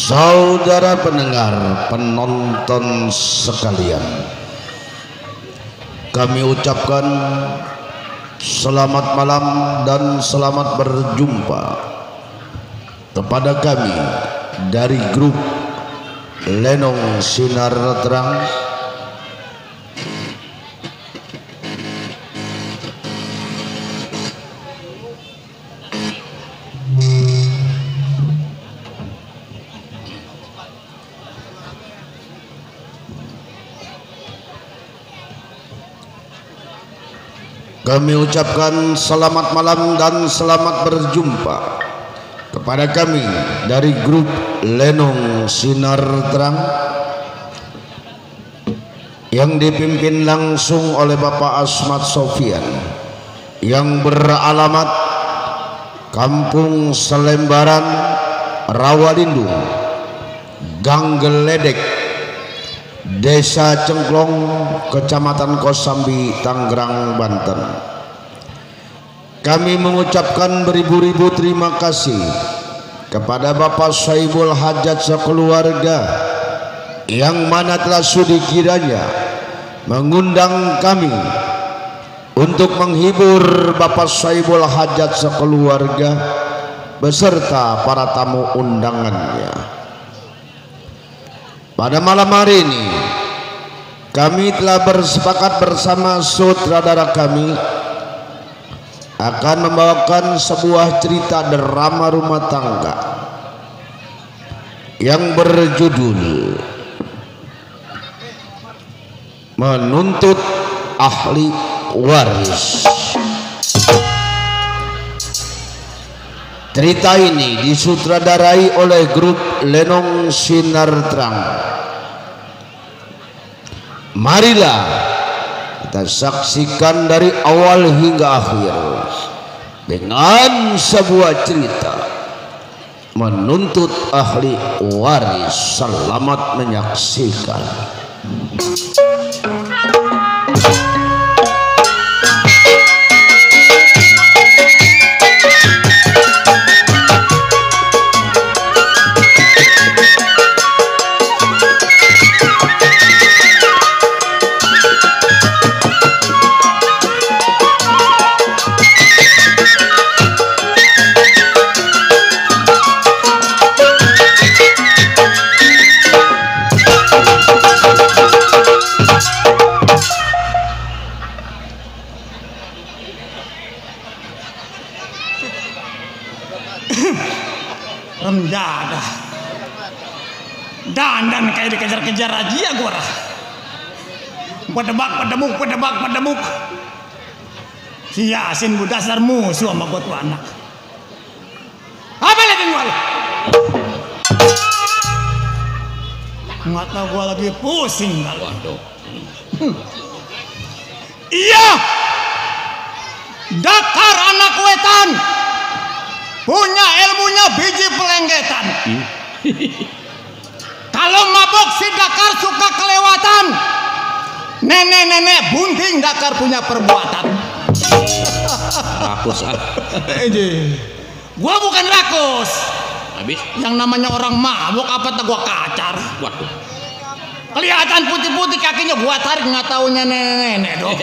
Saudara pendengar, penonton sekalian, kami ucapkan selamat malam dan selamat berjumpa kepada kami dari grup Lenong Sinar Terang Kami ucapkan selamat malam dan selamat berjumpa kepada kami dari grup Lenong Sinar Terang yang dipimpin langsung oleh Bapak Asmat Sofian yang beralamat Kampung Selembaran, Rawalindung, Gang Geledek, Desa Cengklong, Kecamatan Kosambi, Tangerang, Banten. Kami mengucapkan beribu-ribu terima kasih kepada Bapak Saibul Hajat sekeluarga yang mana telah sudi kiranya mengundang kami untuk menghibur Bapak Saibul Hajat sekeluarga beserta para tamu undangannya. Pada malam hari ini kami telah bersepakat bersama sutradara kami akan membawakan sebuah cerita drama rumah tangga yang berjudul Menuntut Ahli Waris. Cerita ini disutradarai oleh grup Lenong Sinar Terang. Marilah kita saksikan dari awal hingga akhir dengan sebuah cerita Menuntut Ahli Waris. Selamat menyaksikan. Remjada dandan kayak dikejar-kejar razia gua rah. Pedebak si Yasin bu dasar musuh sama gua tuh anak. Apa lagi gua? Nggak tahu gua lagi pusing. Waduh. Iya, Dakar anak wetan punya ilmunya biji pelenggetan. Kalau mabok si Dakar suka kelewatan. Nenek-nenek bunting Dakar punya perbuatan. Rakus ah. Gua bukan rakus. Habis? Yang namanya orang mabok apa tak gua kacar. Waduh. Kelihatan putih-putih kakinya gua tarik nggak taunya nenek-nenek dong.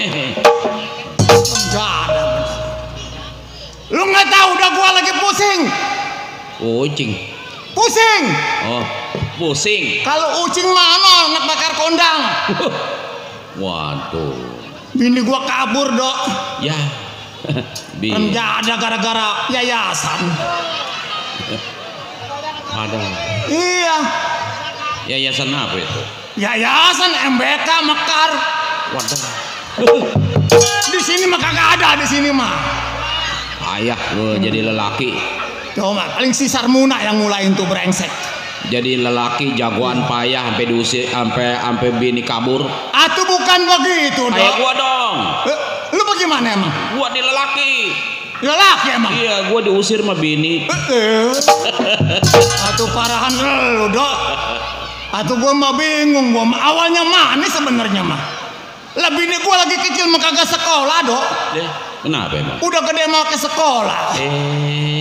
Enggak. Lu nggak tahu udah gua lagi pusing. Ucing. Pusing. Oh, pusing. Kalau ucing mana anak bakar kondang. Waduh. Bini gua kabur, Dok. Ya. Nggak ada gara-gara yayasan. Ada. Iya. Yayasan apa itu? Yayasan MBK Mekar. Waduh. Di sini mah kagak ada di sini mah. Ayah lu jadi lelaki. Coba paling si Sarmuna yang mulain tuh brengsek. Jadi lelaki jagoan payah sampai diusir sampai bini kabur. Atuh bukan begitu, Dok. Kayak gua dong. Lu bagaimana emang? Gua di lelaki. Lelaki emang? Iya, gua diusir sama bini. Atuh parahan lu, Dok. Atuh gua mah bingung, gua mah awalnya manis sebenarnya mah. Lah bini gua lagi kecil mah kagak sekolah, Dok. Kenapa emang? Udah gede mau ke sekolah.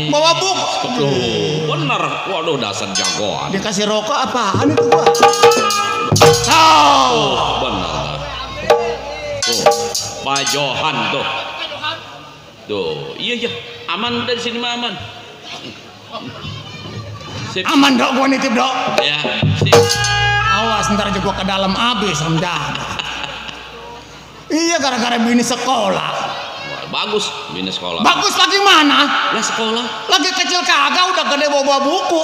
Bawa buku. Bener. Waduh, dasar jagoan. Dikasih rokok apaan itu gua? Bener. Tuh, Pak Johan tuh. Tuh, iya. Aman dari sini mah aman. Sip. Aman dok, gua nitip dok. Ya, sip. Awas ntar aja gua ke dalam habis rendah. Iya gara-gara bini sekolah. Wah, bagus bini sekolah. Bagus lagi mana? Ya sekolah. Lagi kecil kagak udah gede bawa buku.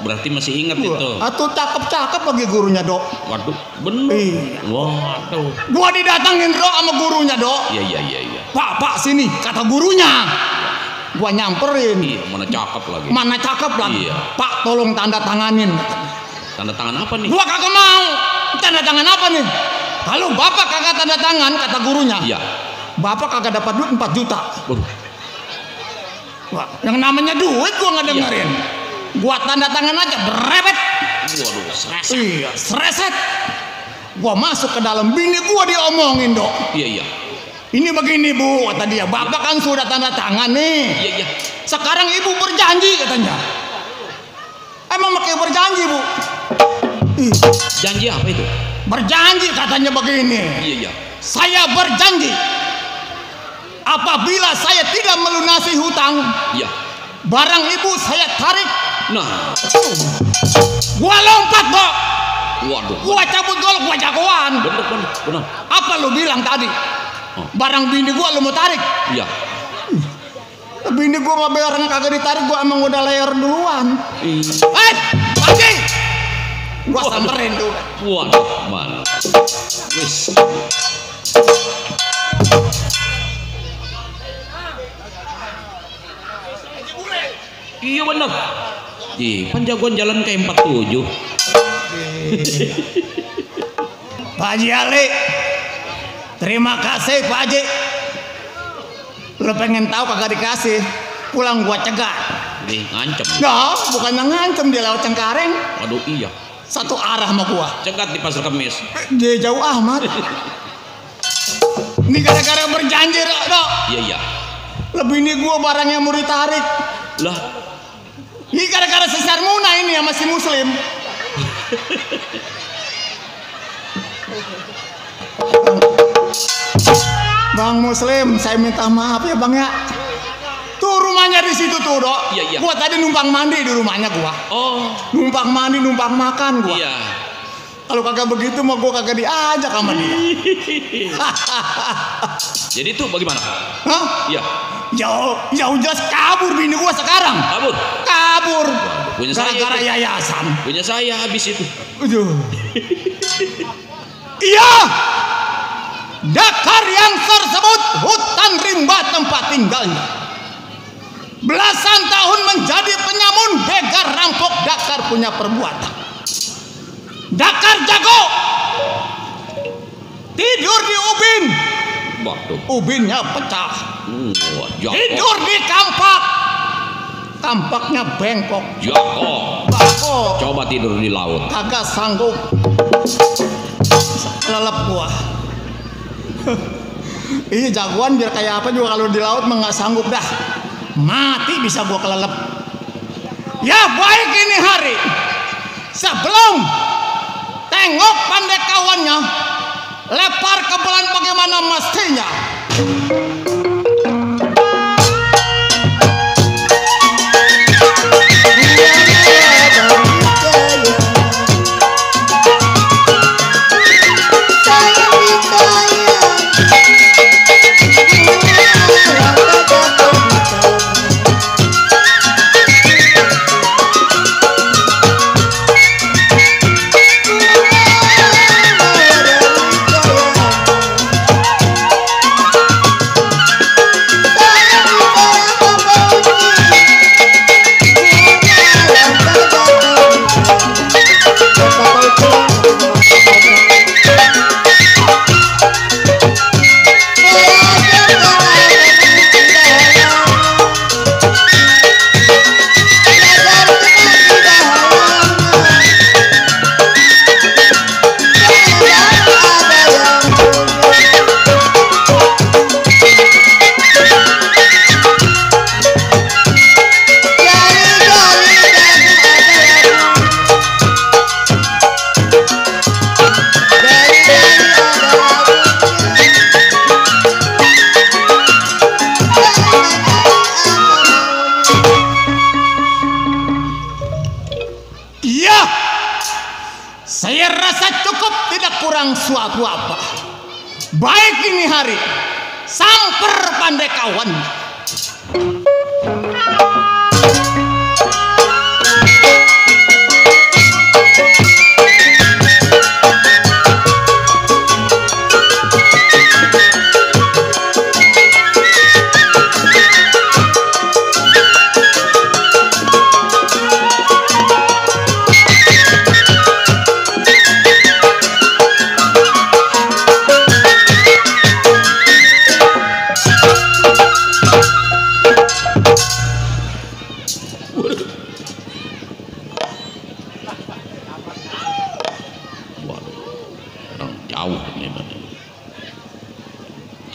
Berarti masih ingat itu. Atuh cakep-cakep lagi gurunya dok. Waduh, bener. Iya. Waduh. Gua didatangin dok sama gurunya dok. Iya. Pak sini kata gurunya. Gua nyamperin. Iya, mana cakep lagi. Mana cakep lagi. Iya. Pak tolong tanda tanganin. Tanda tangan apa nih? Gua kagak mau. Tanda tangan apa nih? Kalau bapak kagak tanda tangan kata gurunya. Iya. Bapak kagak dapat duit 4 juta. Waduh. Wah, yang namanya duit gua nggak dengerin. Gua tanda tangan aja berebet. Waduh, stres. Iya, streset. Gua masuk ke dalam bini gua diomongin dok. Iya. Ini begini bu, kata dia. Bapak kan sudah tanda tangan nih. Iya. Sekarang ibu berjanji katanya. Emang pakai berjanji bu? Janji apa itu? Berjanji katanya begini. Iya. Saya berjanji apabila saya tidak melunasi hutang, Iya. barang ibu saya tarik. Nah. Gua lompat dok. Waduh. Gua cabut gol, gua jagoan. Bener. Apa lu bilang tadi? Barang bini gua lu mau tarik? Iya. Bini gua mau barang kagak ditarik, gua emang udah layar duluan. Pagi! Gua samperin tuh. Waduh, mana? Wis. Iya bener. Kan jagoan jalan kayak 47. Pak Haji Ali, terima kasih Pak Haji. Lo pengen tahu kagak dikasih, pulang gua cegat. Nih ngancem. Nah, bukannya ngancem, dia lewat Cengkareng. Waduh, iya. Satu arah sama gua. Cegat di Pasar Kemis. Dia jauh amat. Ini gara-gara berjanji dok. Iya. Lebih ini gua barangnya mau ditarik. Lah, Ini gara-gara sesar Muna ini yang masih muslim. Bang Muslim, saya minta maaf ya bang ya. Tuh rumahnya di situ tuh dok. Iya. Gua tadi numpang mandi di rumahnya gua. Oh. Numpang mandi, numpang makan gua. Iya. Kalau kagak begitu mau gua kagak diajak sama dia. Jadi tuh bagaimana? Hah? Iya. Jauh jelas kabur bini gua sekarang. Kabur. Punya saya. Gara-gara yayasan. Punya saya habis itu. Aduh. Iya. Dakar yang tersebut hutan rimba tempat tinggalnya. Belasan tahun menjadi penyamun, begal rampok. Dakar punya perbuatan. Dakar jago. Tidur di ubin. Waduh. Ubinnya pecah. Jago. Tidur di kampak. Kampaknya bengkok. Jago. Bako. Coba tidur di laut. Kagak sanggup. Lelep gua. Ini jagoan biar kayak apa juga kalau di laut mah nggak sanggup dah. Mati bisa gua kelelep. Ya baik ini hari. Sebelum tengok pandai kawannya, lepar ke belan bagaimana mestinya. Saya rasa cukup, tidak kurang suatu apa. Baik ini hari, samper pandai kawan.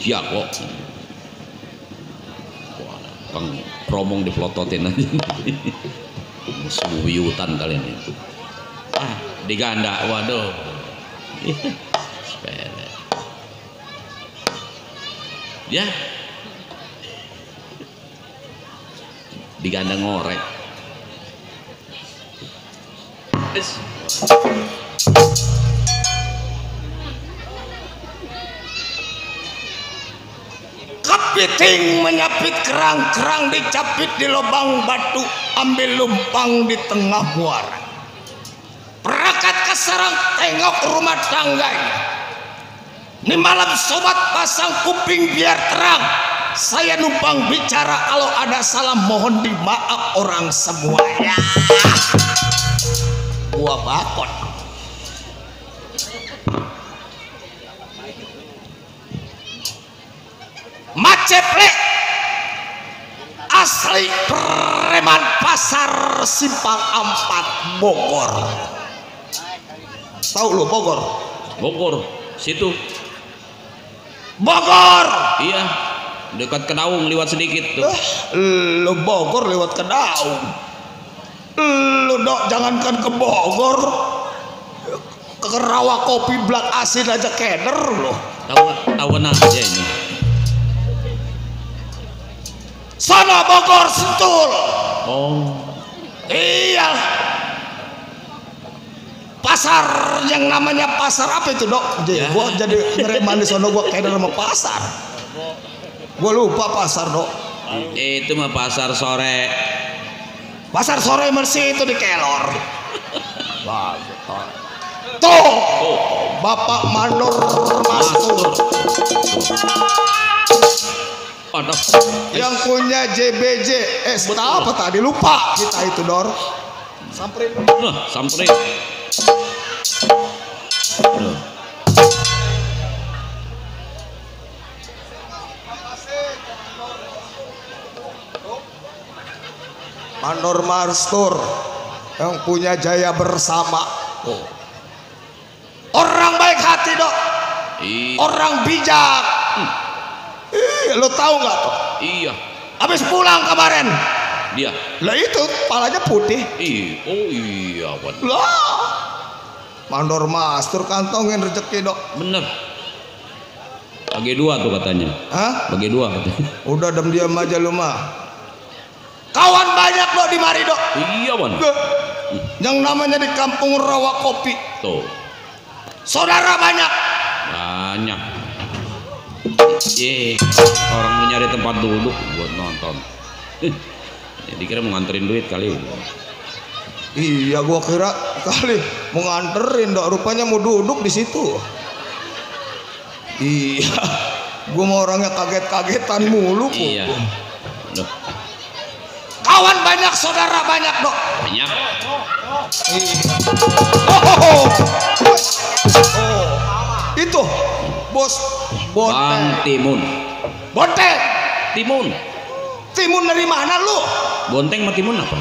Ya kok, wah, kang promong dipelototin aja, suwiutan kalian ini. Diganda, waduh, sepele, ya, diganda ngorek. Kapiting menyapit kerang-kerang, dicapit di lubang batu, ambil lumpang di tengah muara. Perakat ke sarang, tengok rumah tangganya. Ini malam sobat pasang kuping biar terang. Saya numpang bicara, kalau ada salah mohon dimaaf orang semuanya. Gua bakot. Maceplek asli preman pasar Simpang 4 Bogor. Tahu lo Bogor? Bogor, situ. Bogor. Iya, dekat Kedaung lewat sedikit tuh. Lo Bogor lewat Kedaung. Lo dok jangankan ke Bogor, ke rawa kopi Blak Asin aja keder lo. Tahu aja ini. Sana Bogor Sentul. Oh. Iya. Pasar yang namanya pasar apa itu dok? Ya. Gua jadi ngereman di sono, gua keder sama pasar. Gua lupa pasar dok. Itu mah pasar sore. Pasar sore Mersi itu di Kelor. Tuh, Bapak Mandor Mastur. Yang punya JBJ apa tadi lupa kita itu Dor. Samperin. Samperin. Mandor Mastur yang punya Jaya Bersama. Orang baik hati dok. Orang bijak. Lo tahu nggak tuh? Iya. Habis pulang kemarin. Dia. Lah itu kepalanya putih. Oh iya. Lah. Mandor Mastur kantongin rezeki dok. Bener. Bagi dua tuh katanya. Hah? Bagi dua katanya. Udah diam aja lu mah. Kawan banyak dok di mari dok. Iya Wan. Yang namanya di kampung Rawa Kopi. Tuh. Saudara banyak. Banyak. Orang mau nyari tempat duduk buat nonton. Jadi kira mau nganterin duit kali. Iya gua kira kali mau nganterin dok, rupanya mau duduk di situ. Iya. Gua mau orangnya kaget-kagetan mulu. Iya. Loh. Kawan banyak, saudara banyak dok. Banyak. Itu bos Bang Timun. Bonteng. Timun. Timun dari mana lu? Bonteng sama Timun apa?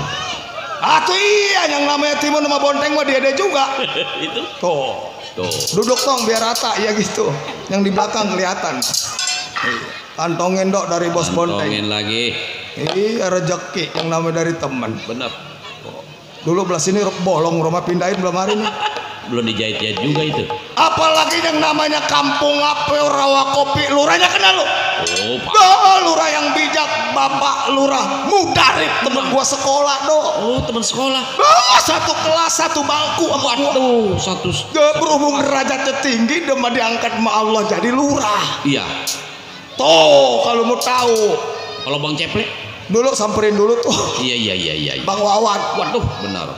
Tuh iya, yang namanya Timun sama Bonteng mah dia juga. Itu. Tuh. Duduk dong biar rata ya gitu. Yang di belakang kelihatan. Kantongin dok dari bos Bonteng. Kantongin lagi. Iya rezeki yang namanya dari teman. Bener. Dulu belah sini bolong, rumah pindahin belum hari ini. Belum dijahit-jahit juga itu. Apalagi yang namanya kampung apa Rawa Kopi, lurahnya kenal lu? Oh, Pak. Lurah yang bijak, Bapak Lurah Mudarip, temen gua sekolah do. Oh, teman sekolah. Satu kelas, satu bangku sama gua. Tuh, satu. Berhubung derajatnya tinggi, dia mah diangkat sama Allah jadi lurah. Iya. Tuh, kalau mau tahu. Kalau Bang Ceplek? Dulu samperin dulu tuh. Iya. Bang Wawan. Waduh, benar.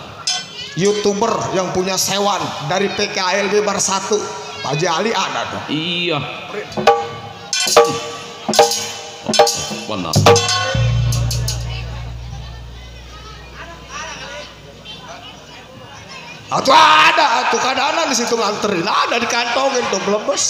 YouTuber yang punya sewan dari PKLB Bar 1. Pak Haji Ali ada tuh. Iya. Benar. Atau ada, tuh kadang di situ nganterin, ada di kantongin tuh blebes.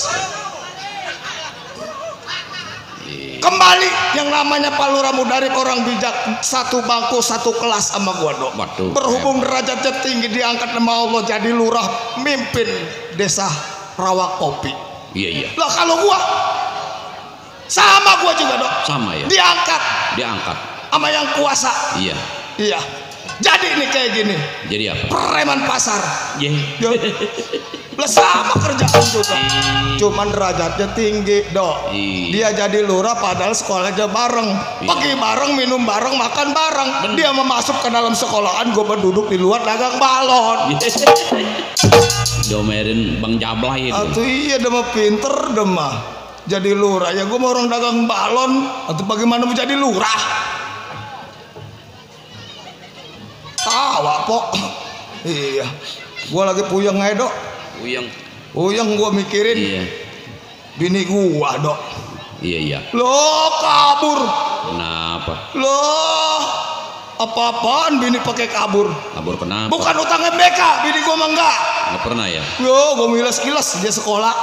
Kembali yang namanya Pak Lurah Mudarip orang bijak, satu bangku satu kelas sama gua dok. Waduh. Berhubung derajatnya tinggi diangkat nama Allah jadi lurah mimpin desa Rawakopi. Iya. Lah kalau gua sama gua juga dok. Sama ya. Diangkat sama yang kuasa. Iya. Jadi ini kayak gini. Jadi apa? Preman pasar. Iya. Lah sama kerjaan juga. Cuman derajatnya tinggi, Dok. Dia jadi lurah padahal sekolahnya bareng. Pergi bareng, minum bareng, makan bareng. Dia mau masuk ke dalam sekolahan, gue berduduk di luar dagang balon. Domerin Bang Jablay itu. Atuh iya, dia mah pinter dia mah. Jadi lurah, ya gue mau orang dagang balon. Atau bagaimana mau jadi lurah? Tawa, Pok. Iya. Gue lagi puyeng aja, Dok. Puyeng gua mikirin. Iya. Bini gua dok. Iya. Loh kabur. Kenapa? Loh apa-apaan bini pakai kabur? Kabur kenapa? Bukan utang MBK, bini gua mah enggak. Nggak pernah ya? Yo, gua milas-kilas dia sekolah.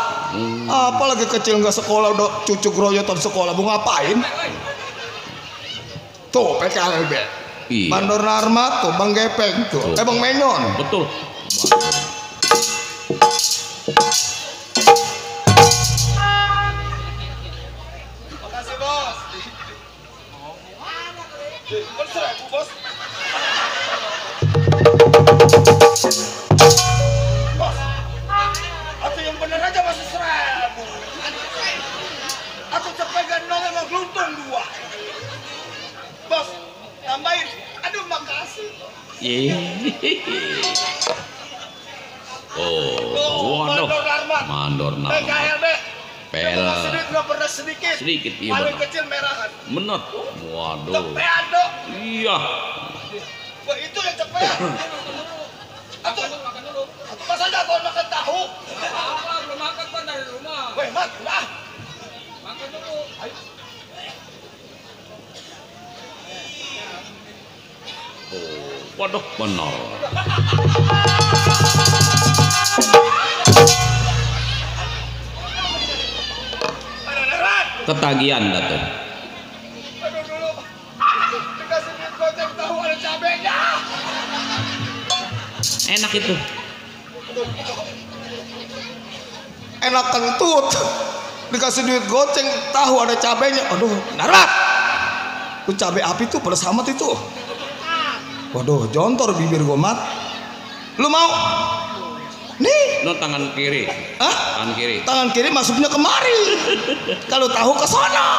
Apalagi kecil nggak sekolah udah cucu groyotan sekolah. Mau ngapain? Tuh PKLB. Iya. Mandor Narmat tuh, Bang Gepeng tuh. Bang Menyon. Betul. Makasih bos. Bos. Atau yang bener aja masih 1.000. Atau cepetan nol emang geluntung 2. Bos, tambahin. Aduh makasih. Oh, waduh. Mandor Narmat. PKLB. Sedikit iya paling benar. kecil merahan. Benar. Waduh. Cepean dok. Iya. Wah itu yang cepean. Atau masa jatuh makan tahu? Belum makan Pak dari rumah. Weh mat, nah. Makan dulu. Ayo. Waduh, benar. Ketagihan Datuk. Aduh dulu. Dikasih duit goceng tahu ada cabenya. Enak itu. Enak kentut. Dikasih duit goceng tahu ada cabenya. Aduh, narat. Itu cabai api tuh pada samat itu. Waduh, jontor bibir gua mat. Lu mau? Nih. No tangan kiri. Hah? Tangan kiri. Tangan kiri masuknya kemari. Kalau tahu ke sono.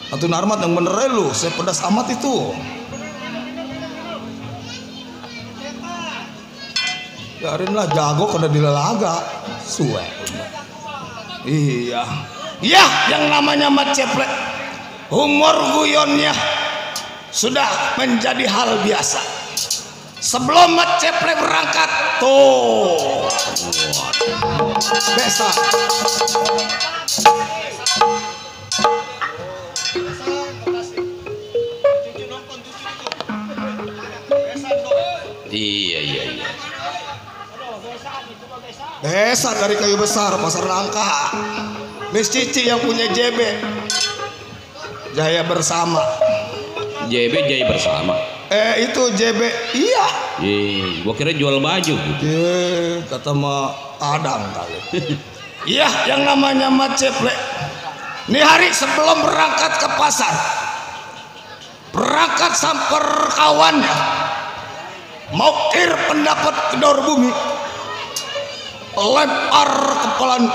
Atau Narmat yang bener lu, saya pedas amat itu. Biarin lah jago kada dilelaga. Suwe. Iya. Iya, yang namanya Mat Ceplek. Humor guyonnya sudah menjadi hal biasa. Sebelum Mat Ceplek berangkat, tuh Besa. Iya. Besa dari kayu besar, pasar langka. Miss Cici yang punya JB. Jaya bersama. JB Jaya bersama. Itu JB. Iya. Gua kira jual baju gitu. Kata Ma Adang kali. Iya, yang namanya Mat Ceplek. Ini hari sebelum berangkat ke pasar, berangkat samper kawannya, mokir pendapat kedor bumi, lempar kepalan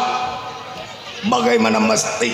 bagaimana mesti.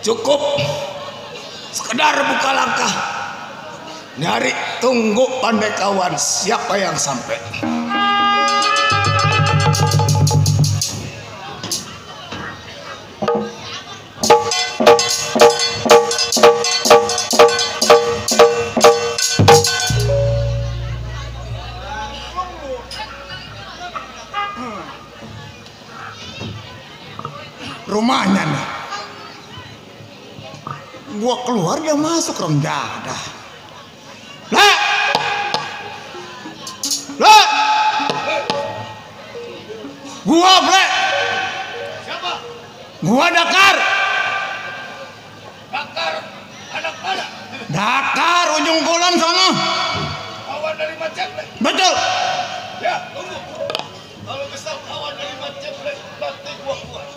Cukup sekedar buka langkah. Nyari tunggu pandai kawan siapa yang sampai. Rumahnya nih. Gua keluar dia masuk rendah. Lah. Gua ble. Siapa? Gua Dakar. Bakar anak mana? Dakar ujung kulon sana. Kawan dari Macet. Betul. Ya, tunggu. Kalau kesal kawan dari Macet, nanti gua kuat.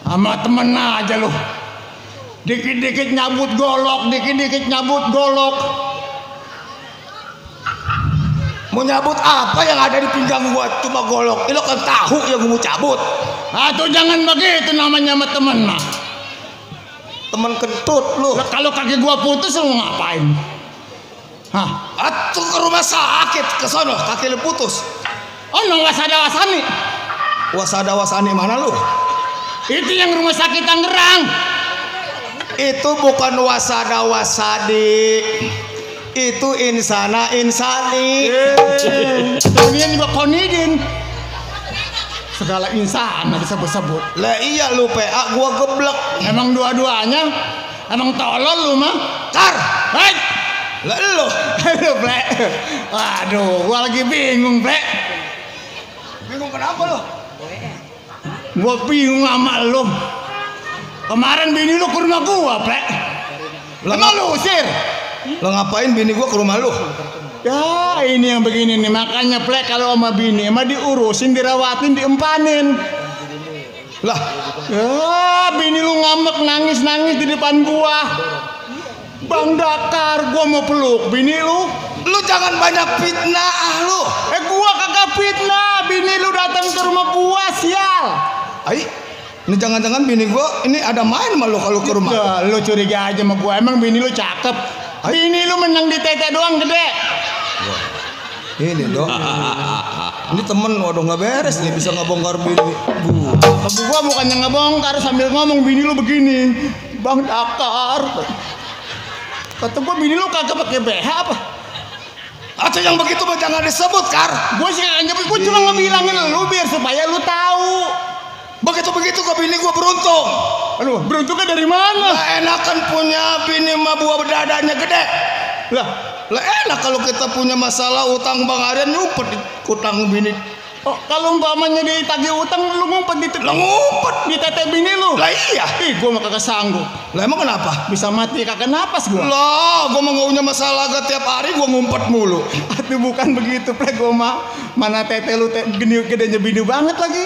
Sama temen aja lu. Dikit-dikit nyabut golok, dikit-dikit nyabut golok. Mau nyabut apa yang ada di pinggang gua? Cuma golok. Ini kan tahu yang gua mau cabut. Atau jangan begitu namanya sama temen mah. Temen kentut lu. Lah kalau kaki gua putus lu ngapain? Hah? Atuh ke rumah sakit ke sono kaki lu putus. Oh, no wasada wasani. Wasada wasani mana lu? Itu yang rumah sakit Tangerang. Itu bukan wasada wasadi. Itu insana insani. Ini juga konidin. Segala insan disebut-sebut. Lah iya lu PA gua geblek. Emang dua-duanya emang tolol lu mah. Kar. Hei. Lah lu. Aduh, Ble. Waduh, gua lagi bingung, Ble. Bingung kenapa lu? Gua bingung sama lu. Kemarin bini lu ke rumah gua, Ble. Emang lu usir? Lah ngapain bini gua ke rumah lu? Ya ini yang begini nih, makanya Plek kalau sama bini mah diurusin, dirawatin, diempanin. Lah ya bini lu ngambek nangis-nangis di depan gua. Bang Dakar, gua mau peluk bini lu. lu jangan banyak fitnah lu. Gua kagak fitnah, bini lu datang ke rumah gua, sial. Ai, ini jangan-jangan bini gua ini ada main malu kalau ke rumah. Ya, lu curiga aja sama gua, emang bini lu cakep. Bini lu menang di tete doang gede. Ini dong. Ini temen, waduh nggak beres nih bisa ngebongkar bini. Tapi gua bukannya ngebongkar sambil ngomong bini lu begini, Bang Dakar. Kata gua bini lu kagak pakai BH apa? Atau yang begitu mah jangan disebut Kar. Gua sih kagak nyebut, gua cuma ngebilangin lu biar supaya lu tahu. Begitu kok bini gua beruntung. Aduh, beruntungnya dari mana? Lah enakan punya bini mah buah dadanya gede. Lah Enak kalau kita punya masalah utang Bang Aryan nyumpet di utang bini. oh, kalau umpamanya ditagih utang lu ngumpet di tete bini lu. Lah iya. Ih, gua mah kagak sanggup. Lah emang kenapa? Bisa mati kagak napas gua. Lah, gua mah punya masalah gak tiap hari gua ngumpet mulu. Aduh bukan begitu, Plek. Gua mah mana tete lu gedenya bini banget lagi.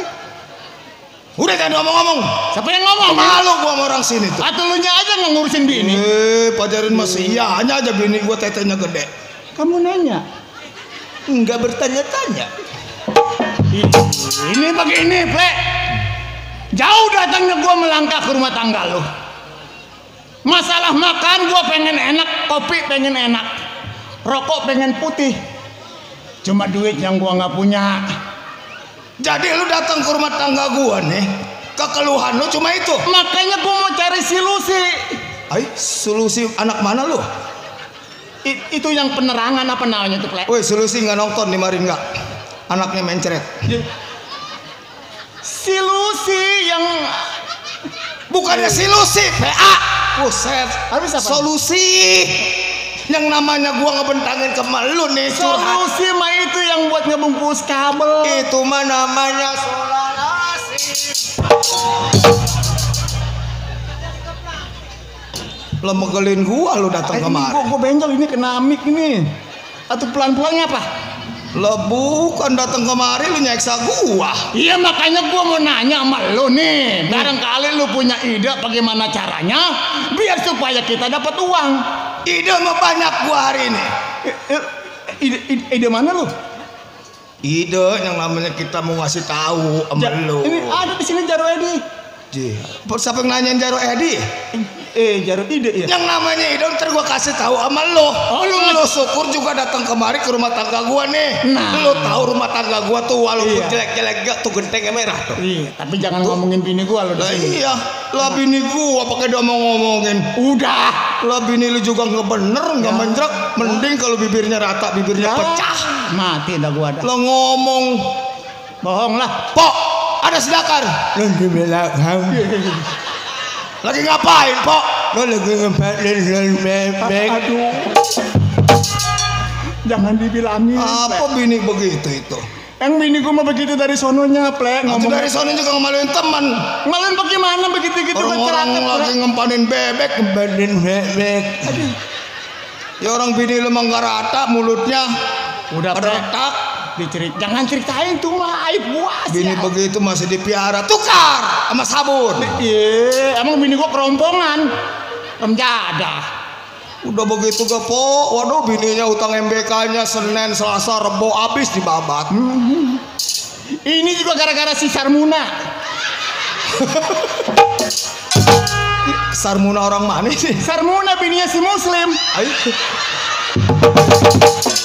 Udah jangan ngomong-ngomong. Siapa yang ngomong? Malu gua sama orang sini tuh. Atau lu nya aja nggak ngurusin bini? Pajarin masih iya aja bini gua tetenya gede. Kamu nanya? Enggak bertanya-tanya. Ini begini, Plek. Jauh datangnya gua melangkah ke rumah tangga lu. Masalah makan gua pengen enak, kopi pengen enak, rokok pengen putih. Cuma duit yang gua nggak punya. Jadi lu datang ke rumah tangga gua nih, kekeluhan lu cuma itu. Makanya gua mau cari solusi. Ay, solusi anak mana lu? Itu yang penerangan apa namanya tuh, Plek? Woi, solusi nggak nonton dimarin nggak? Anaknya mencret. Solusi yang bukannya solusi, PA. Buset. Habis apa? Solusi. Yang namanya gua ngebentangin ke lu nih curhat. Solusi mah itu yang buat ngebungkus kabel. Itu mah namanya solarasi. Lo megelin gua lu datang kemari. Gua benjol ini kena mic ini. Atau pelan-pelannya apa? Lo bukan datang kemari lu nyeksa gua. Iya makanya gua mau nanya sama lu nih. Barangkali lu punya ide bagaimana caranya biar supaya kita dapat uang. Ide mah banyak gua hari ini. Ide mana lu? Ide yang namanya kita mau ngasih tahu sama lu. Ini ada di sini Jaro Edi. Siapa yang nanyain Jaro Edi? Jaro ide ya. Yang namanya ide ntar gua kasih tahu sama lu. Lu syukur juga datang kemari ke rumah tangga gua nih. Nah. Lu tahu rumah tangga gua tuh walaupun jelek-jelek gak tuh gentengnya merah tuh. Iya, tapi jangan ngomongin bini gua lu di sini. Iya, lah bini gua pakai dia mau ngomongin. Udah. Lah bini lu juga nggak bener, nggak menjrek. Mending kalau bibirnya rata, bibirnya pecah. Mati dah gua dah. Lo ngomong Bohong lah. Pok, ada sedakar. Lagi belakang. Lagi ngapain, Pok? Lo lagi ngepatin bebek. Aduh. Jangan dibilangin. Apa bini begitu itu? Yang bini gua mah begitu dari sononya, Plek. Nanti dari sana juga ngemaluin teman. Maluin bagaimana begitu-gitu Orang-orang lagi ngempanin bebek. Ngepatin bebek. Ya orang bini lu mah nggak rata mulutnya. Udah, Plek. retak. Jangan ceritain tuh mah aib gua sih. Bini begitu masih dipiara, tukar sama sabun. Iya, emang bini gua kerompongan. Remjadah. Udah begitu ke Po, waduh bininya utang MBK-nya Senin, Selasa, Rebo habis dibabat. Ini juga gara-gara si Sarmuna. Sarmuna orang mana sih? Sarmuna bininya si Muslim. Ayo.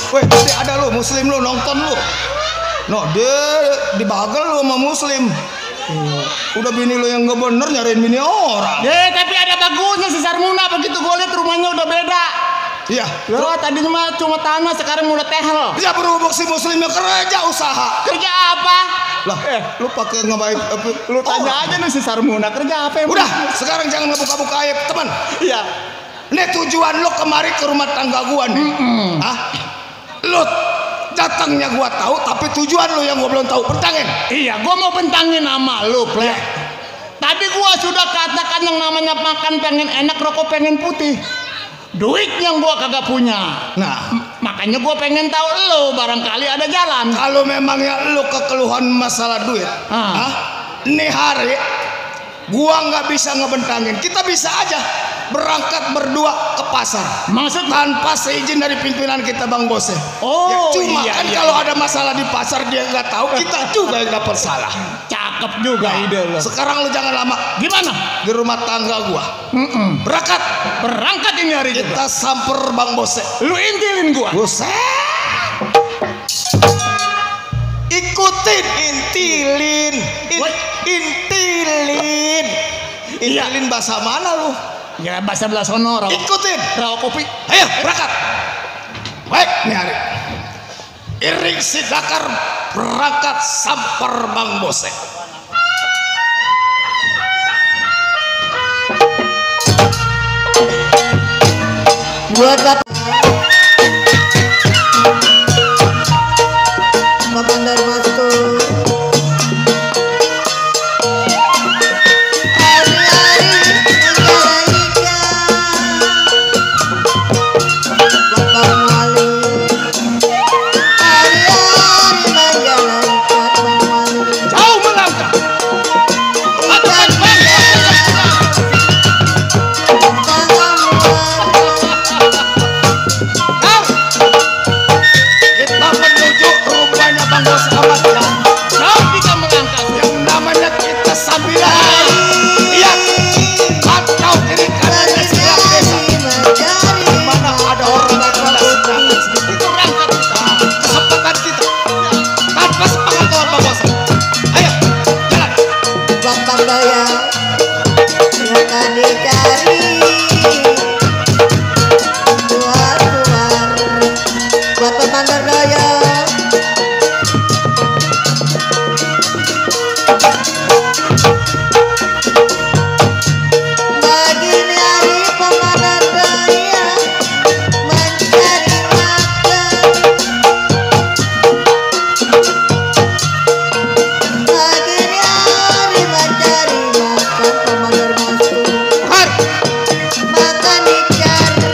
Weh, tadi ada lu Muslim lu nonton lu. No, dia dibagel lu sama Muslim. Udah bini lu yang gak bener nyariin bini orang. Tapi ada bagusnya si Sarmuna. Begitu gue lihat rumahnya udah beda. Iya. Loh, tadinya mah cuma tanah, sekarang udah tehel. Dia berhubung si Muslimnya kerja usaha. Kerja apa? Lah, lu pakai ngebaik Lu tanya aja nih si Sarmuna kerja apa? Udah, sekarang jangan ngebuka-buka aib, teman. Iya. Nih tujuan lu kemari ke rumah tangga gua nih. Hah? Lu datangnya gua tahu, tapi tujuan lu yang gua belum tahu. Bentangin. Iya, gua mau bentangin sama lu, Plek. Tadi gua sudah katakan yang namanya makan pengen enak, rokok pengen putih. Duit yang gua kagak punya. Nah, makanya gua pengen tahu lu barangkali ada jalan. kalau memangnya lu kekeluhan masalah duit, nih hari gua nggak bisa ngebentangin. Kita bisa aja berangkat berdua ke pasar. Maksud tanpa seizin dari pimpinan kita Bang Bose. Oh, cuma iya, kan iya. kalau ada masalah di pasar dia nggak tahu, kita juga yang dapat salah. Cakep juga ide lu. Sekarang lu jangan lama Gimana? di rumah tangga gua. Berangkat. Berangkat ini hari juga. Kita samper Bang Bose. Lu intilin gua. Buset. Ikutin, intilin. Intilin. Intilin bahasa mana lu? Ya bahasa belah sono. Ikutin. Rawa kopi. Ayo berangkat. Baik nih hari. Iring si Dakar berangkat samper Bang Bose. Buat Bapak Bandar Mastur. Hari-hari ika-ika Bapak Wali. Hari-hari majalaikat Bang Wali. Jauh melangkah. Ikan Kita menuju rumahnya Bang Bose amat jauh. Jauh kita melangkah. Yang namanya kita sambilan. Lihat. Pantau kiri kanannya setiap desa. Di mana ada orang yang berada sedang sedikit. Berangkat kita. Kesempatan kita. Tanpa sepengetahuan Bang Bose. Ayo, jalan. Bapak Daya yang tadi cari luar-luar Bapak Bandar Daya. Begini hari Pemandan Daya mencari makan. Begini hari mencari makan Pemandan Mastur. Har. Makan dicari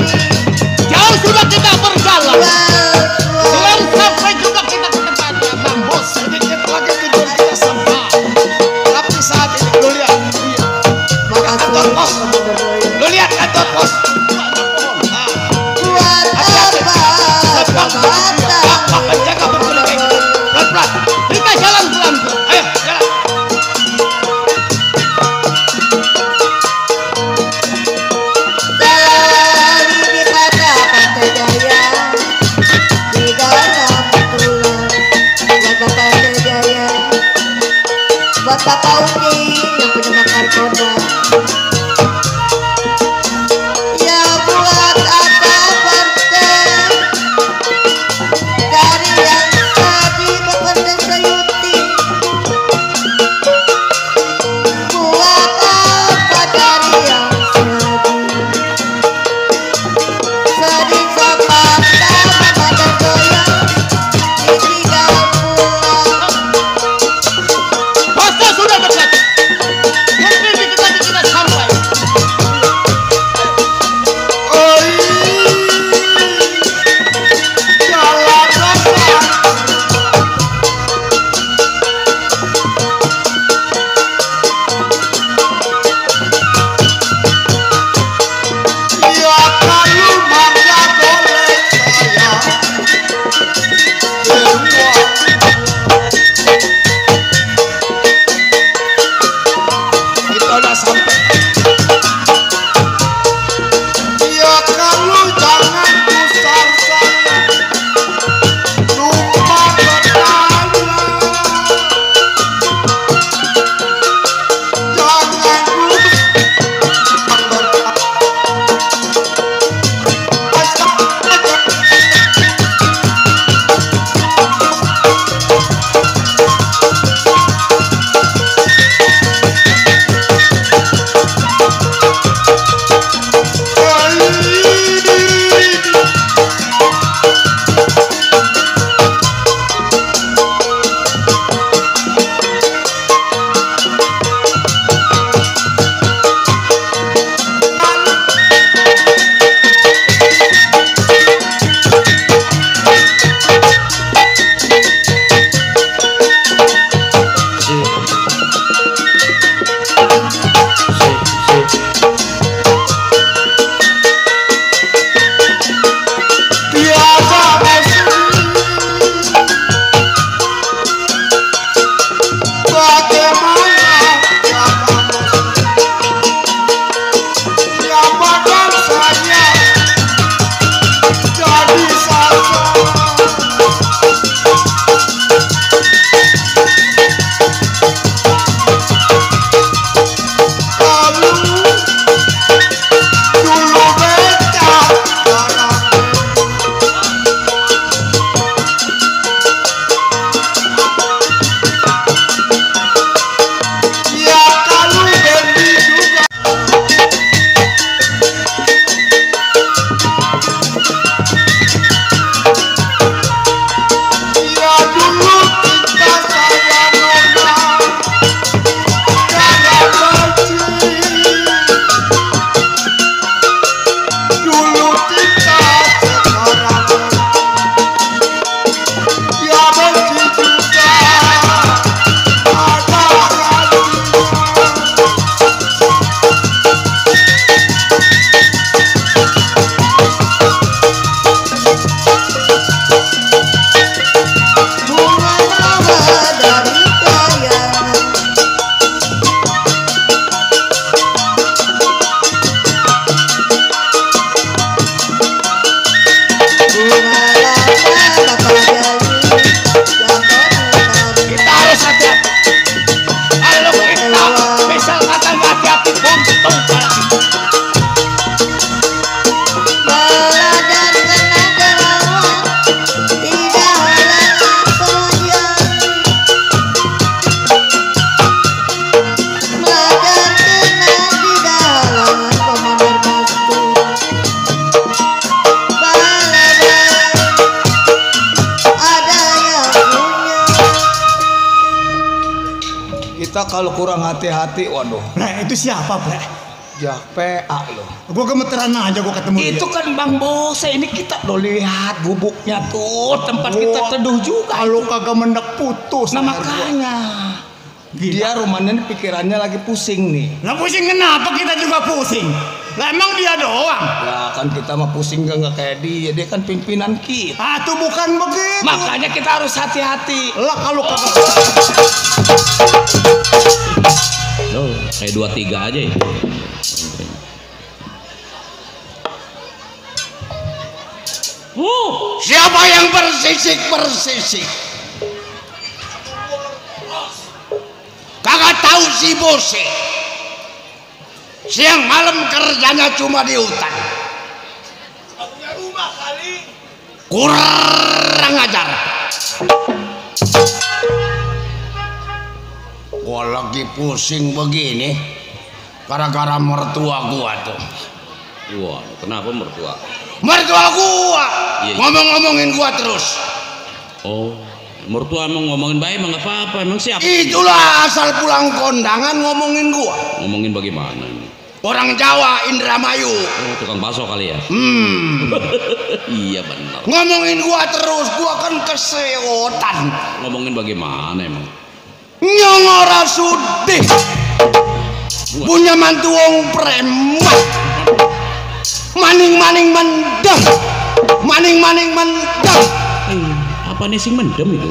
Jauh sudah kita berjalan. luar-luar. Belum sampai juga kita ke tempatnya Bang Bos. Sedikit lagi tujuan kita sampai. Tapi saat ini lu lihat. Kantor pos. Pemandan Daya. Lu lihat kantor pos. Nah, Buat apa? Kata Bapak menjaga betul kayak gitu. Pelan-pelan. Kita jalan pelan-pelan. Ayo, jalan. Dari di Pantai Jaya di dalam tulang buat Bapak Pantai Jaya, buat Bapak Uji yang punya makar koda. Ya buat apa partai dari yang tadi Bapak Sayuti. Buat apa dari yang tadi sedih sepatah Bapak goyang ditinggal pulang. Bosnya sudah dekat. Mungkin dikit lagi kita sampai. Kita kalau kurang hati-hati, waduh. Nah itu siapa bre? Ya PA loh. Gue gemeteran aja gue ketemu Itu dia. kan Bang Bose, ini kita udah lihat gubuknya tuh, tempat kita teduh juga. Kalau kagak mendek putus. Nah makanya dia rumahnya nih pikirannya lagi pusing nih. Lah pusing kenapa kita juga pusing? Lah emang dia doang? Ya kan kita mah pusing nggak kayak dia kan pimpinan kita. Ah tuh bukan begitu. Makanya kita harus hati-hati. Lah kalau kagak Loh, kayak 2-3 aja ya. Siapa yang bersisik? Kagak tahu si Bose. Siang malam kerjanya cuma di hutan. Punya rumah kali. Kurang ajar. Gua lagi pusing begini gara-gara mertua gua tuh. Wah, kenapa mertua? Mertua gua Iya. ngomong-ngomongin gua terus. Oh, mertua emang ngomongin baik emang nggak apa-apa, emang siapa? Itulah asal pulang kondangan ngomongin gua. Ngomongin bagaimana ini? Orang Jawa Indramayu. Oh, tukang bakso kali ya? Iya benar. Ngomongin gua terus, gua kan keseotan. Ngomongin bagaimana emang? Nyong ora sudih. Punya mantu wong preman. Maning-maning mendem. Maning-maning mendem. Apa nih sing mendem itu?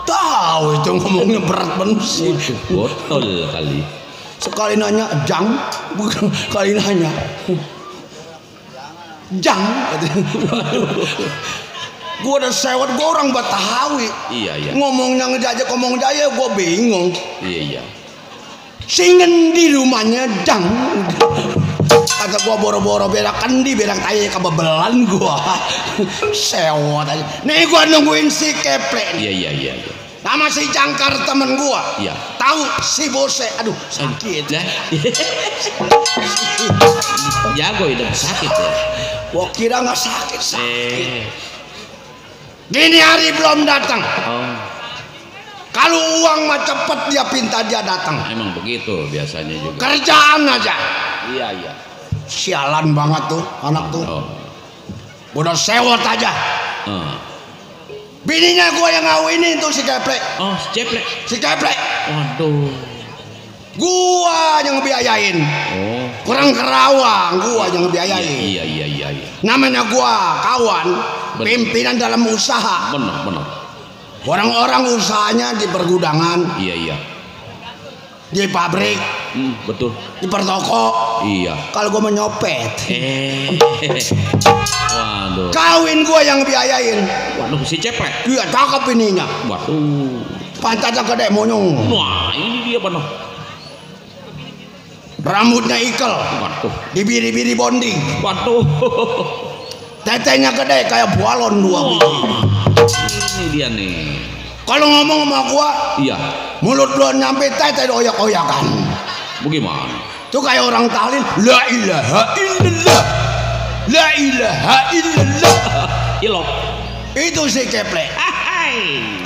Tahu itu ngomongnya berat bener sih. Botol kali. Sekali nanya jang, bukan kali nanya jang. Gua udah sewot, gua orang Betawi. Iya. Ngomongnya ngejajak ngomong jaya, gua bingung. Iya. Singen di rumahnya jang. Kata gua boro-boro berak kendi, berak tai kebebelan gua. Sewot aja. Nih gua nungguin si Keple. Iya. Nama si Jangkar temen gua. Iya. Tahu si Bose. Aduh, sakit. Lah. Jago hidup sakit ya. Gua kira nggak sakit. Eh. Gini hari belum datang. Oh, Kalau uang mah cepet dia pinta dia datang. emang begitu biasanya juga. Kerjaan aja. Iya. Sialan banget tuh anak tuh. Oh. Udah sewot aja. Bininya gua yang ngawinin tuh si Keple. Oh, ceplek. Si Keple. Waduh. Gua yang ngebiayain. Oh. Kurang kerawang, gua yang ngebiayain. Iya. Namanya gua kawan, Bener. pimpinan dalam usaha. Benar. Orang-orang usahanya di pergudangan, Iya. di pabrik, Betul. di pertoko. Iya. Kalau gua menyopet, Waduh. kawin gua yang biayain. Waduh, si ceplek. Dia cakep ininya, Waduh. pantatnya gede monyong, Wah, ini dia benar. rambutnya ikel, Waduh. dibiri-biri bonding, Waduh. tetenya gede kayak bualon 2 biji. Ini dia nih. Kalau ngomong sama gua, Iya. mulut belum nyampe tete oyak-oyakan. Bagaimana? Itu kayak orang tahlil, la ilaha illallah, la ilaha illallah. Ilok. Itu si Keple. Hai.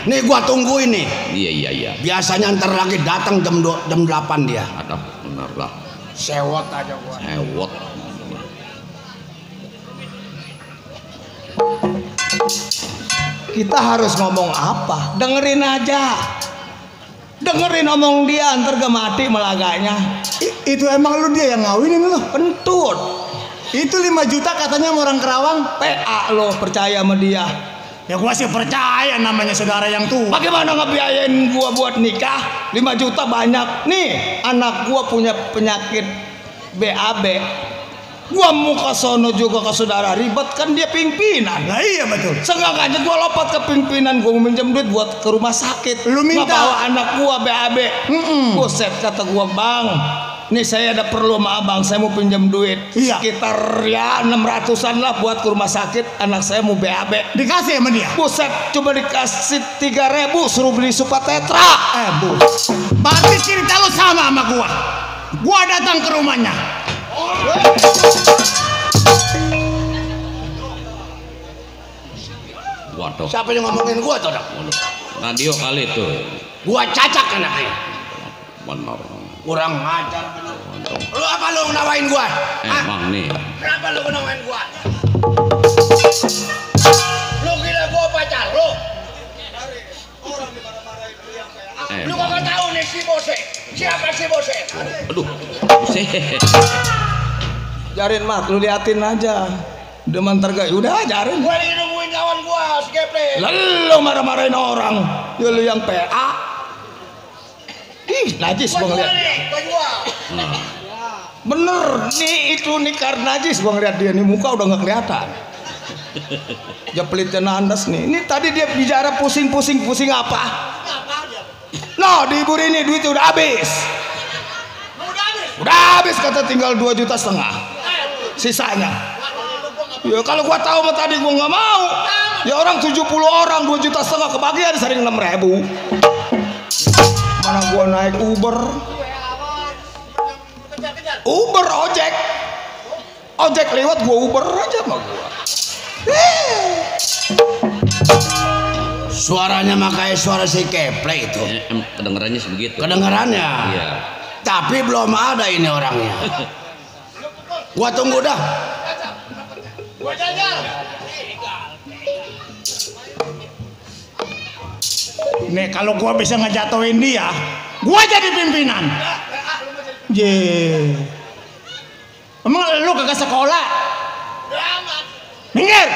Nih gua tungguin nih. Iya. Biasanya ntar lagi datang jam 8 dia. Ada benar lah. Sewot aja gua. Hewot. Kita harus ngomong apa? Dengerin aja. Dengerin omong dia, ntar gak mati melaganya. Itu emang lu dia yang ngawinin lu? Pentut. Itu 5 juta katanya sama orang Kerawang. PA lo percaya sama dia. Ya gua sih percaya namanya saudara yang tua. Bagaimana ngebiayain gua buat nikah? 5 juta banyak. Nih, anak gua punya penyakit BAB. Gua mau ke sono juga ke saudara ribet kan dia pimpinan. Nah iya betul. Sengaja gua lompat ke pimpinan, gua mau minjem duit buat ke rumah sakit. Lu minta? Nggak bawa anak gua BAB. Buset, kata gua, "Bang, nih saya ada perlu sama abang, saya mau pinjam duit." Iya. Sekitar ya 600-an lah buat ke rumah sakit, anak saya mau BAB. Dikasih sama dia. Buset, coba dikasih 3.000 suruh beli Supa Tetra. Bu. Berarti cerita lu sama gua. Gua datang ke rumahnya. Waduh. Siapa yang ngomongin gua tuh? Waduh. Radio kali itu. Gua cacak anaknya. benar. Kurang ngajar bener. Lu apa lu nawain gua? Emang nih. Kenapa lu nawain gua? Lu kira gua pacar lu? Lu kagak tahu nih si Bose. Siapa si Bose? Aduh. Buset. Jarin mat, lu liatin aja. Udah mantar gak? Udah ajarin. Gua lagi nungguin kawan gua, si Geple. Lalu marah-marahin orang. Ya lu yang PA. Ih, najis gua ngeliat. Gua jual. Bener, nih itu nih karena najis gua ngeliat dia nih muka udah nggak kelihatan. Jeplitnya nandas nih. Ini tadi dia bicara pusing apa? No, di Ibu ini duitnya udah habis. Udah habis kata tinggal 2,5 juta sisanya. Ya kalau gua tahu mah tadi gua nggak mau. Ya orang 70 orang 2,5 juta kebagian sering 6.000. Mana gua naik Uber ojek lewat gua Uber aja sama gua. Suaranya makanya suara si Keple itu. Kedengarannya sebegitu. Kedengarannya. Iya. Tapi belum ada ini orangnya. Gua tunggu dah. Gua jajal. Nih kalau gua bisa ngejatuhin dia, gua jadi pimpinan. Ye. Emang lu kagak sekolah? Minggir.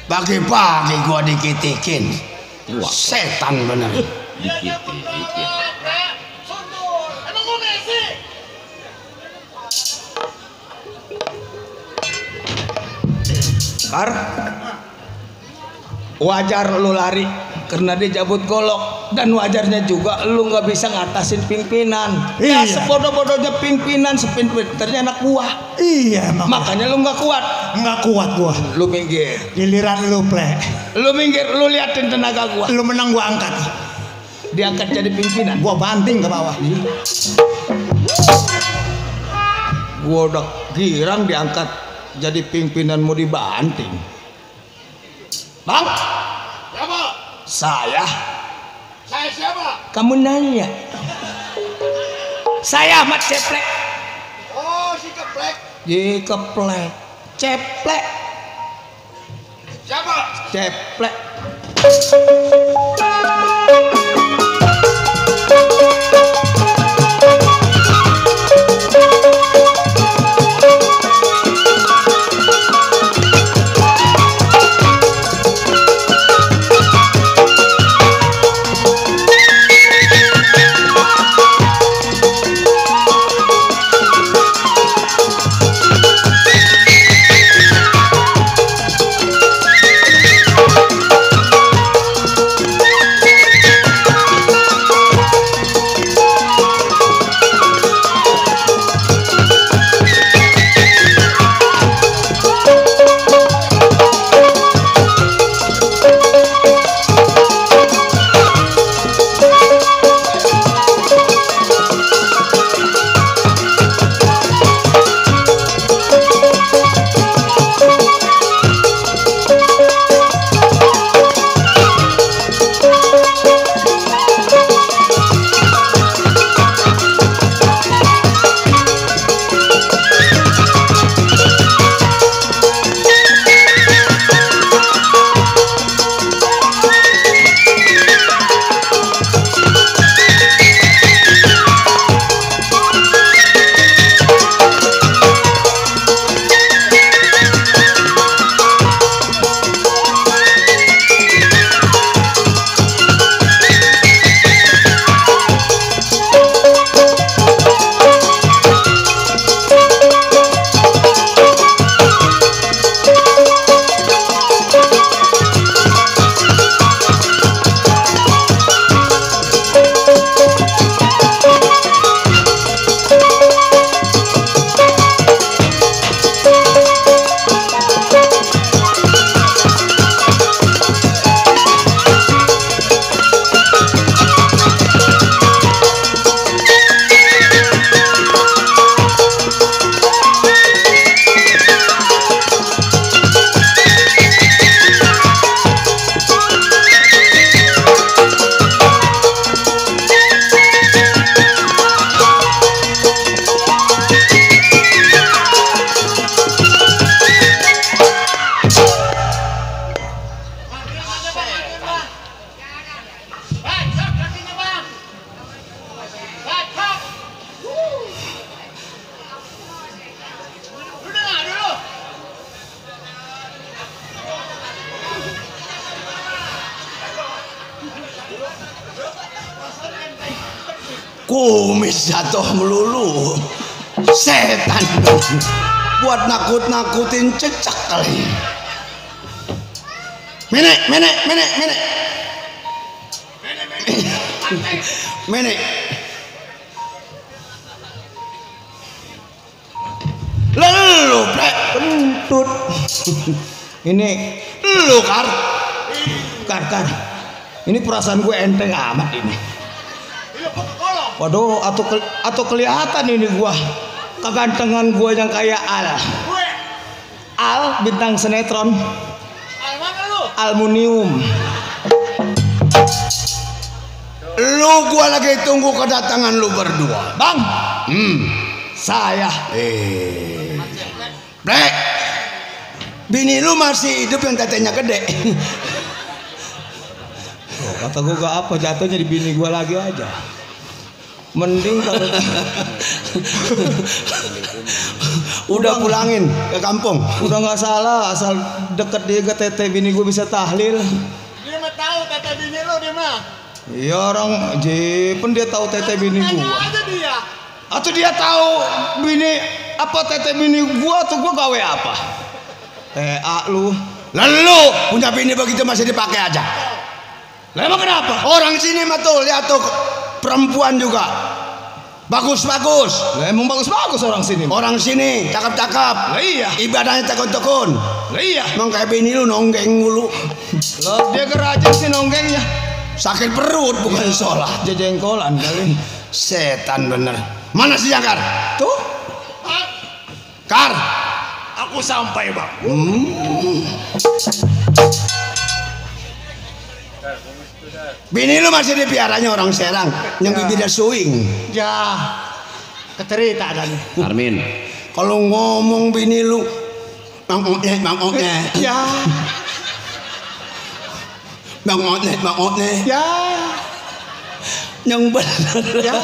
Pagi-pagi gua dikitikin. Wah, Setan bener. dikit. Kar, wajar lu lari karena dia cabut golok, dan wajarnya juga lu nggak bisa ngatasin pimpinan. Ya Iya. sebodoh-bodohnya pimpinan, sepinternya anak buah. Iya, Makanya lu nggak kuat. nggak kuat gua. Lu minggir, Giliran lu plek, lu minggir, lu liatin tenaga gua. lu menang gua angkat, Diangkat jadi pimpinan. gua banting ke bawah. Gua udah girang diangkat jadi pimpinan mau dibanting. Bang, Siapa? saya. Saya siapa? Kamu nanya. Saya Ahmad Ceplek. Oh, si Keplek. Di Keplek. Ceplek. Siapa? Ceplek. kumis jatuh melulu. Setan buat nakut-nakutin cecak kali. Menek. Lalu plek kentut. Ini Lu Kar. Ini perasaan gue enteng amat ini. Waduh, atau kelihatan ini gua kegantengan gua yang kayak Al bintang sinetron. Aluminium. Lu gua lagi tunggu kedatangan lu berdua. Bang. Saya. Blek. Bini lu masih hidup yang tetenya gede. Kata gua gak apa, jatuhnya di bini gua lagi aja. Mending kalau udah pulangin ke kampung. udah nggak salah, asal deket dia ke tete bini gua bisa tahlil. Dia mah tahu tete bini lu dia mah. Iya orang Jepen dia tahu tete bini Tanya gua. aja dia. Atau dia tahu bini apa tete bini gua atau gua gawe apa? Lu. Lalu punya bini begitu masih dipakai aja. Lah emang kenapa? Orang sini mah tuh lihat tuh perempuan juga bagus-bagus. Lah emang bagus-bagus orang sini. Orang sini cakep-cakep. Lah iya. Ibadahnya tekun-tekun. Lah iya. Emang kayak bini lu nonggeng mulu. Lah dia gerajang sih nonggengnya. Sakit perut bukan sholat. Jejengkolan kali. Setan bener. Mana si Kar? Tuh. Kar. Aku sampai, Bang. Bini lu masih dipiaranya orang Serang yang bibirnya swing. Ya. Kecerita kan. Armin. Kalau ngomong bini lu mangoknya. Ya. Mangoknya. Ya. Yang bener. Ya.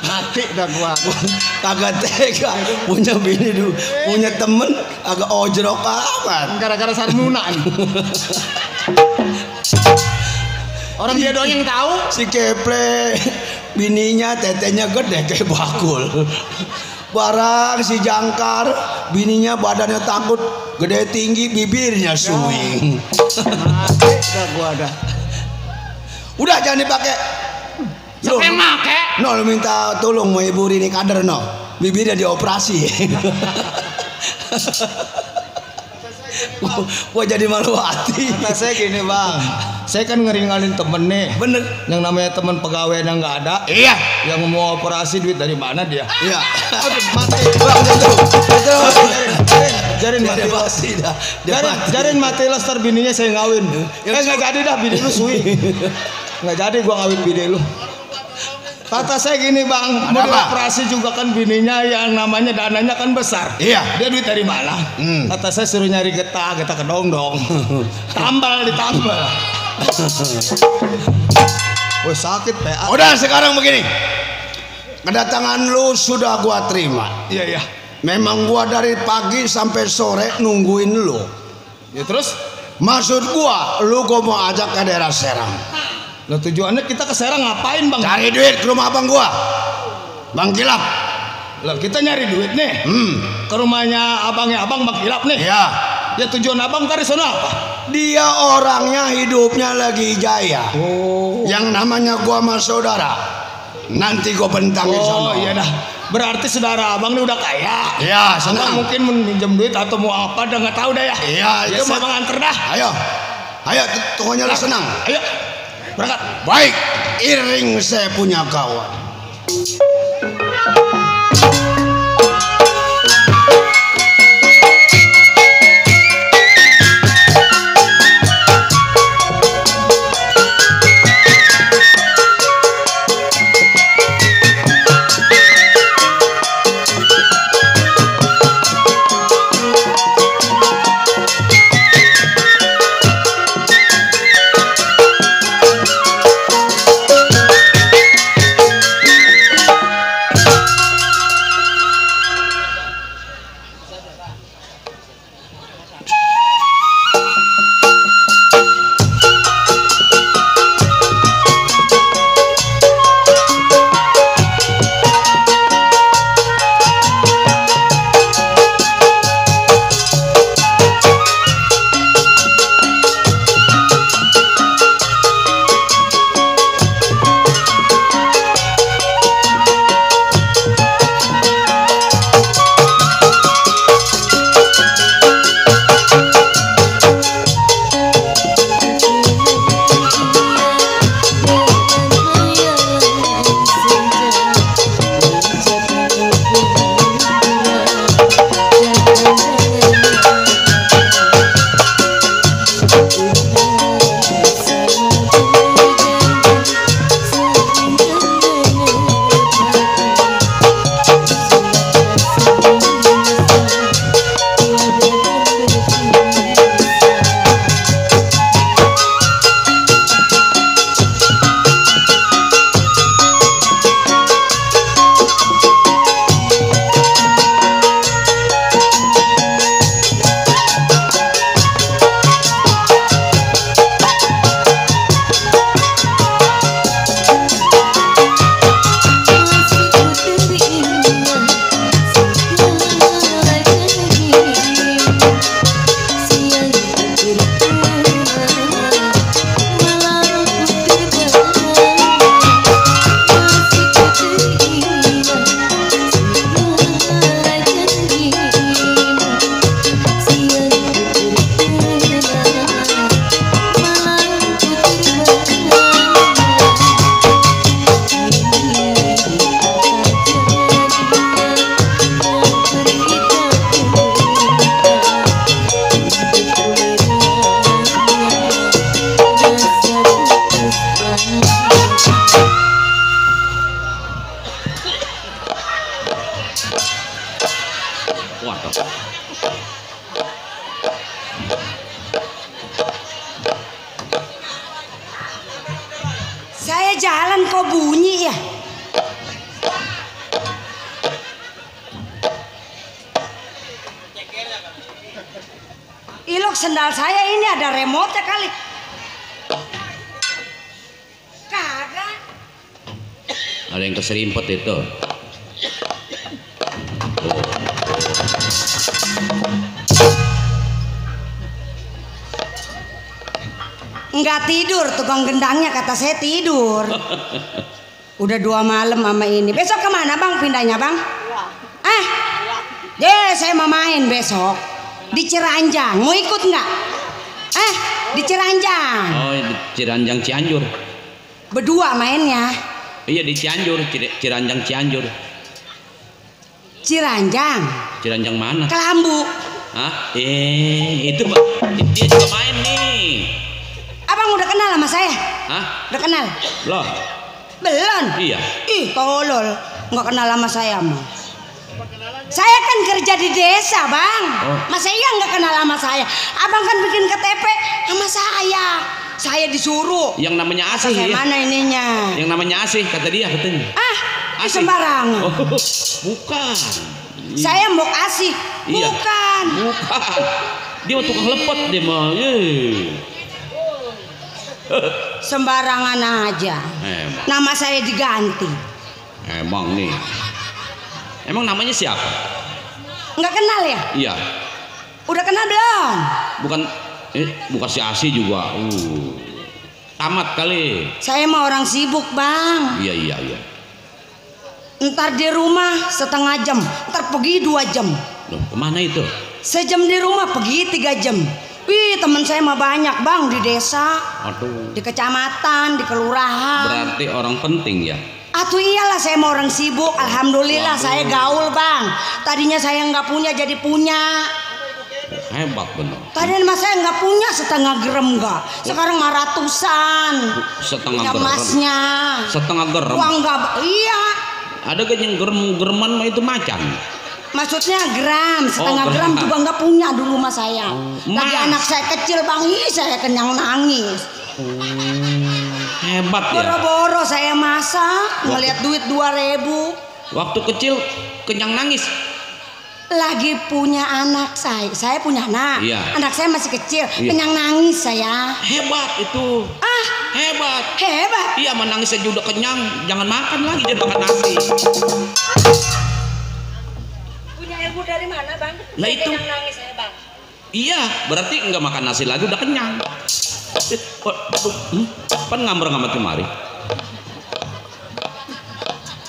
Mati dah gua. Kagak tega punya bini dulu, punya temen agak ojrok amat. Gara-gara sarmunan. Orang dia doang yang tahu. Si Keple bininya tetenya gede kayak bakul. Barang si Jangkar bininya badannya takut gede tinggi bibirnya swing. Mati dah gua dah. Udah jangan dipakai. Siapa yang make? No, lu minta tolong mau ibu Rini kader no. Bibirnya dioperasi. Gua jadi malu hati. Kata saya gini bang, saya kan ngeringalin temen nih. Bener. Yang namanya temen pegawai yang nggak ada. Iya. Yang mau operasi duit dari mana dia? Iya. Aduh, mati. Bang jatuh. Jarin mati Dia los. pasti dah. Dia mati. Jarin mati los ntar bininya saya ngawin. Nggak jadi dah bini lu swing. Nggak jadi gua ngawin bini lu. Kata saya gini bang, mau apa? operasi juga kan bininya yang namanya dananya kan besar. Iya. Dia duit dari mana? Kata saya suruh nyari getah kedong dong. Tambal ditambal. Woi sakit PA. Udah sekarang begini. Kedatangan lu sudah gua terima. Iya iya. Memang gua dari pagi sampai sore nungguin lu. Ya terus? Maksud gua mau ajak ke daerah Serang. Lah tujuannya kita ke Serang ngapain bang? Cari duit ke rumah abang gua. Bang Kilap. Lah kita nyari duit nih. Ke rumahnya abangnya abang Bang Kilap nih. Iya. Ya tujuan abang tadi sono apa? Dia orangnya hidupnya lagi jaya. Oh. Yang namanya gua sama saudara. Nanti gua bentangin Oh sono. iya dah. Berarti saudara abang ini udah kaya. Iya, Abang senang. mungkin minjem duit atau mau apa dah nggak tahu dah ya. Iya, Ya itu saya mah. bang anter dah. Ayo, pokoknya lu senang. Ayo. Berangkat. Baik, iring saya punya kawan. sendal saya ini ada remote kali. Kagak. Ada yang keserimpet itu. Enggak tidur, tukang gendangnya kata saya tidur. Udah 2 malam sama ini. Besok kemana bang pindahnya bang? Saya mau main besok di Ciranjang. Mau ikut nggak? Di Ciranjang. Oh, di Ciranjang Cianjur. Berdua mainnya. Iya di Cianjur, Ciranjang Cianjur. Ciranjang. Ciranjang mana? Kelambu. Hah? Itu dia juga main nih. Abang udah kenal sama saya? Hah? Udah kenal? Loh. Belum? Iya. Ih, tolol. Nggak kenal sama saya mah. Saya kan kerja di desa bang. Masa iya nggak kenal sama saya? Abang kan bikin KTP sama saya. Saya disuruh. Yang namanya Asih ya? Mana ininya? Yang namanya Asih kata dia katanya. Asih. Sembarangan. Oh, bukan. Saya mau Asih. Iya. Bukan. Dia mah tukang lepot dia mah. Sembarangan aja. Nama saya diganti. Emang nih. Emang namanya siapa? Nggak kenal ya? Iya. Udah kenal belum? Bukan si Asi juga. Tamat kali. Saya mah orang sibuk bang. Iya. Ntar di rumah setengah jam, ntar pergi 2 jam. Loh, kemana itu? Sejam di rumah pergi 3 jam. Wih, teman saya mah banyak bang di desa. Aduh. Di kecamatan, di kelurahan. Berarti orang penting ya? Atuh iyalah, saya mau orang sibuk. Alhamdulillah. Waduh. Saya gaul bang. Tadinya saya nggak punya jadi punya. Hebat bener. Tadinya mas saya nggak punya setengah gerem nggak. Sekarang mah ratusan. Setengah punya gerem. Emasnya. Setengah gerem. Uang nggak? Iya. Ada kan yang gereman mah itu macan. Maksudnya gram, setengah gram juga nggak punya dulu mas saya. Tadi anak saya kecil bang, saya kenyang nangis. Hebat ya. Boro-boro saya masak, ngeliat duit 2.000. Waktu kecil kenyang nangis. Lagi punya anak saya punya anak. Iya. Anak saya masih kecil, kenyang nangis saya. Hebat itu. Hebat. Iya, menangis aja udah kenyang, jangan makan lagi, jangan makan nasi. Punya ilmu dari mana bang? Lah itu. Kenyang nangis saya bang. Iya, berarti nggak makan nasi lagi udah kenyang. Pan ngamber ngamat kemari.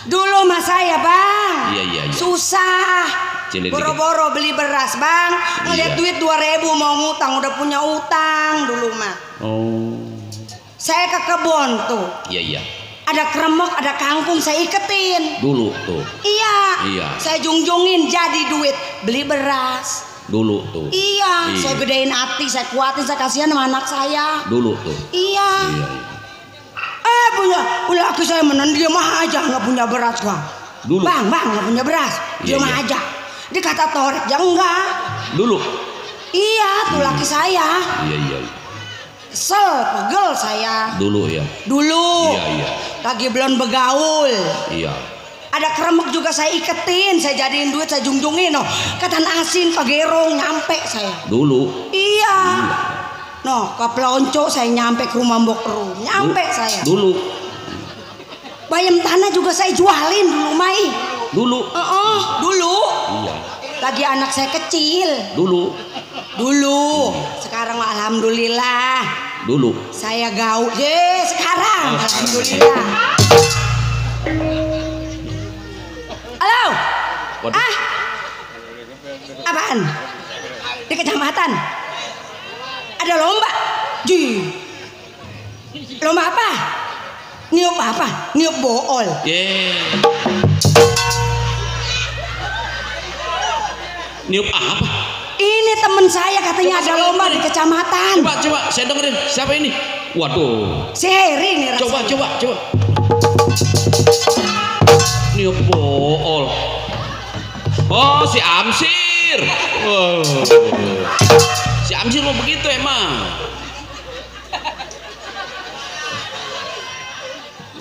Dulu mas saya bang. Iya. Susah. Boro-boro beli beras bang. Ngeliat duit 2.000 mau ngutang, udah punya utang dulu mah. Saya ke kebun tuh. Iya. Ada kremek, ada kangkung, saya iketin. Dulu tuh. Iya. Saya jungjungin jadi duit beli beras. Dulu tuh. Iya. Saya gedein hati, saya kuatin, saya kasihan sama anak saya. Dulu tuh. Iya. Punya laki saya menan dia mah aja nggak punya beras bang. Dulu. Bang nggak punya beras, dia mah aja. Dikata torek ya enggak. Dulu. Iya tuh laki saya. Iya. Kesel, pegel saya. Dulu ya. Dulu. Iya. Lagi belum begaul. Iya. Ada kremek juga saya iketin, saya jadiin duit, saya jungjungin. Ketan asin, pagerong, nyampe saya. Dulu. Iya. Ke Pelonco saya nyampe ke rumah Mbok Rum, nyampe saya. Dulu. Bayam tanah juga saya jualin dulu Mai. Dulu. Dulu. Iya. Lagi anak saya kecil. Dulu. Sekarang alhamdulillah. Dulu. Saya gaul. Sekarang alhamdulillah. Halo. Waduh. Apaan? Di kecamatan ada lomba. Lomba apa? Niup apa? Niup bool. Niup apa? Ini temen saya katanya ada lomba di kecamatan. Coba saya dengerin. Siapa ini? Waduh. Si Heri nih. Coba. Niup bool. Oh, si Amsir. Si Amsir mau begitu emang.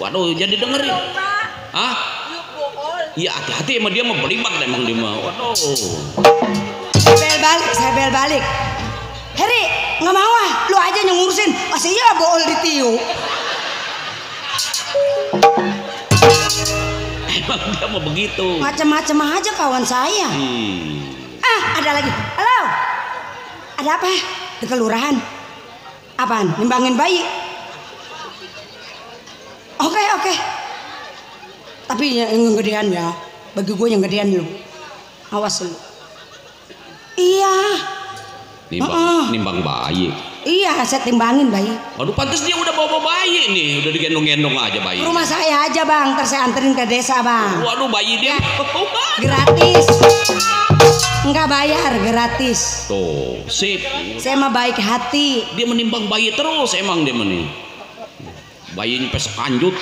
Waduh, jadi dengerin. Hah? Iya, hati-hati emang dia mau belibat emang dia mau. Waduh. Saya bel balik. Heri, nggak mau ah, lu aja yang ngurusin. Masih iya bool ditiup. Emang dia mau begitu. Macam-macam aja kawan saya. Ah, ada lagi. Halo. Ada apa? Di kelurahan. Apaan? Nimbangin bayi. Oke. Tapi yang gedean ya. Bagi gue yang gedean lu. Awas lu. Iya. Nimbang bayi. Iya, saya timbangin bayi. Waduh, pantas dia udah bawa bayi nih, udah digendong-gendong aja bayi. Rumah saya aja bang, ntar saya anterin ke desa bang. Waduh, bayi dia gratis, nggak bayar, gratis. Tuh, sip. Saya mah baik hati. Dia menimbang bayi terus, emang dia meni. Bayinya pesek kanjut.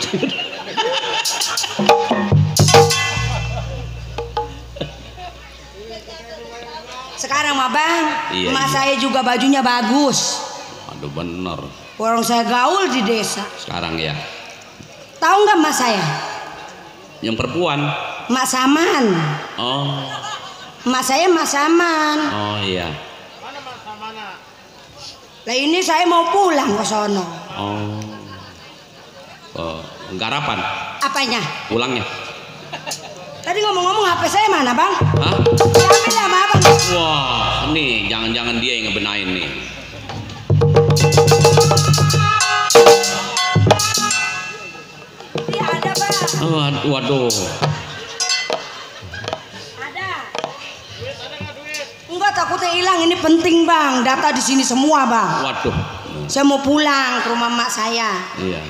Sekarang mah bang, Iya, emak iya. saya juga bajunya bagus. Aduh bener. Orang saya gaul di desa. Sekarang ya. Tahu nggak emak saya? Yang perempuan. Emak Saman. Oh. Emak saya emak Saman. Oh iya. Lah ini saya mau pulang ke sono. Oh. Garapan. Apanya? Pulangnya. Tadi ngomong-ngomong HP saya mana bang? Hah? Diambil sama abang. Wah, nih jangan-jangan dia yang ngebenain nih. Iya ada bang. Waduh. Ada. Enggak takutnya hilang, ini penting bang. Data di sini semua bang. Waduh. Saya mau pulang ke rumah mak saya. Iya.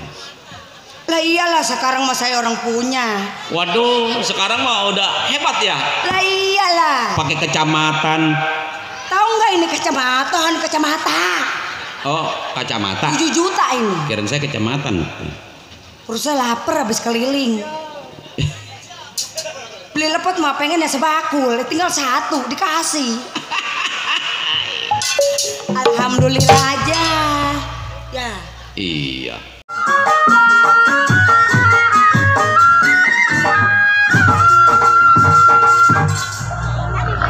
Lah iyalah sekarang mah saya orang punya. Waduh, sekarang mah udah hebat ya. Lah iyalah. Pakai kecamatan. Tahu nggak ini kacamata? Oh, kacamata. 7 juta ini. Kirain saya kecamatan. Terus saya lapar habis keliling. Beli lepot mah pengen ya sebakul, tinggal 1 dikasih. Alhamdulillah aja. Ya. Iya.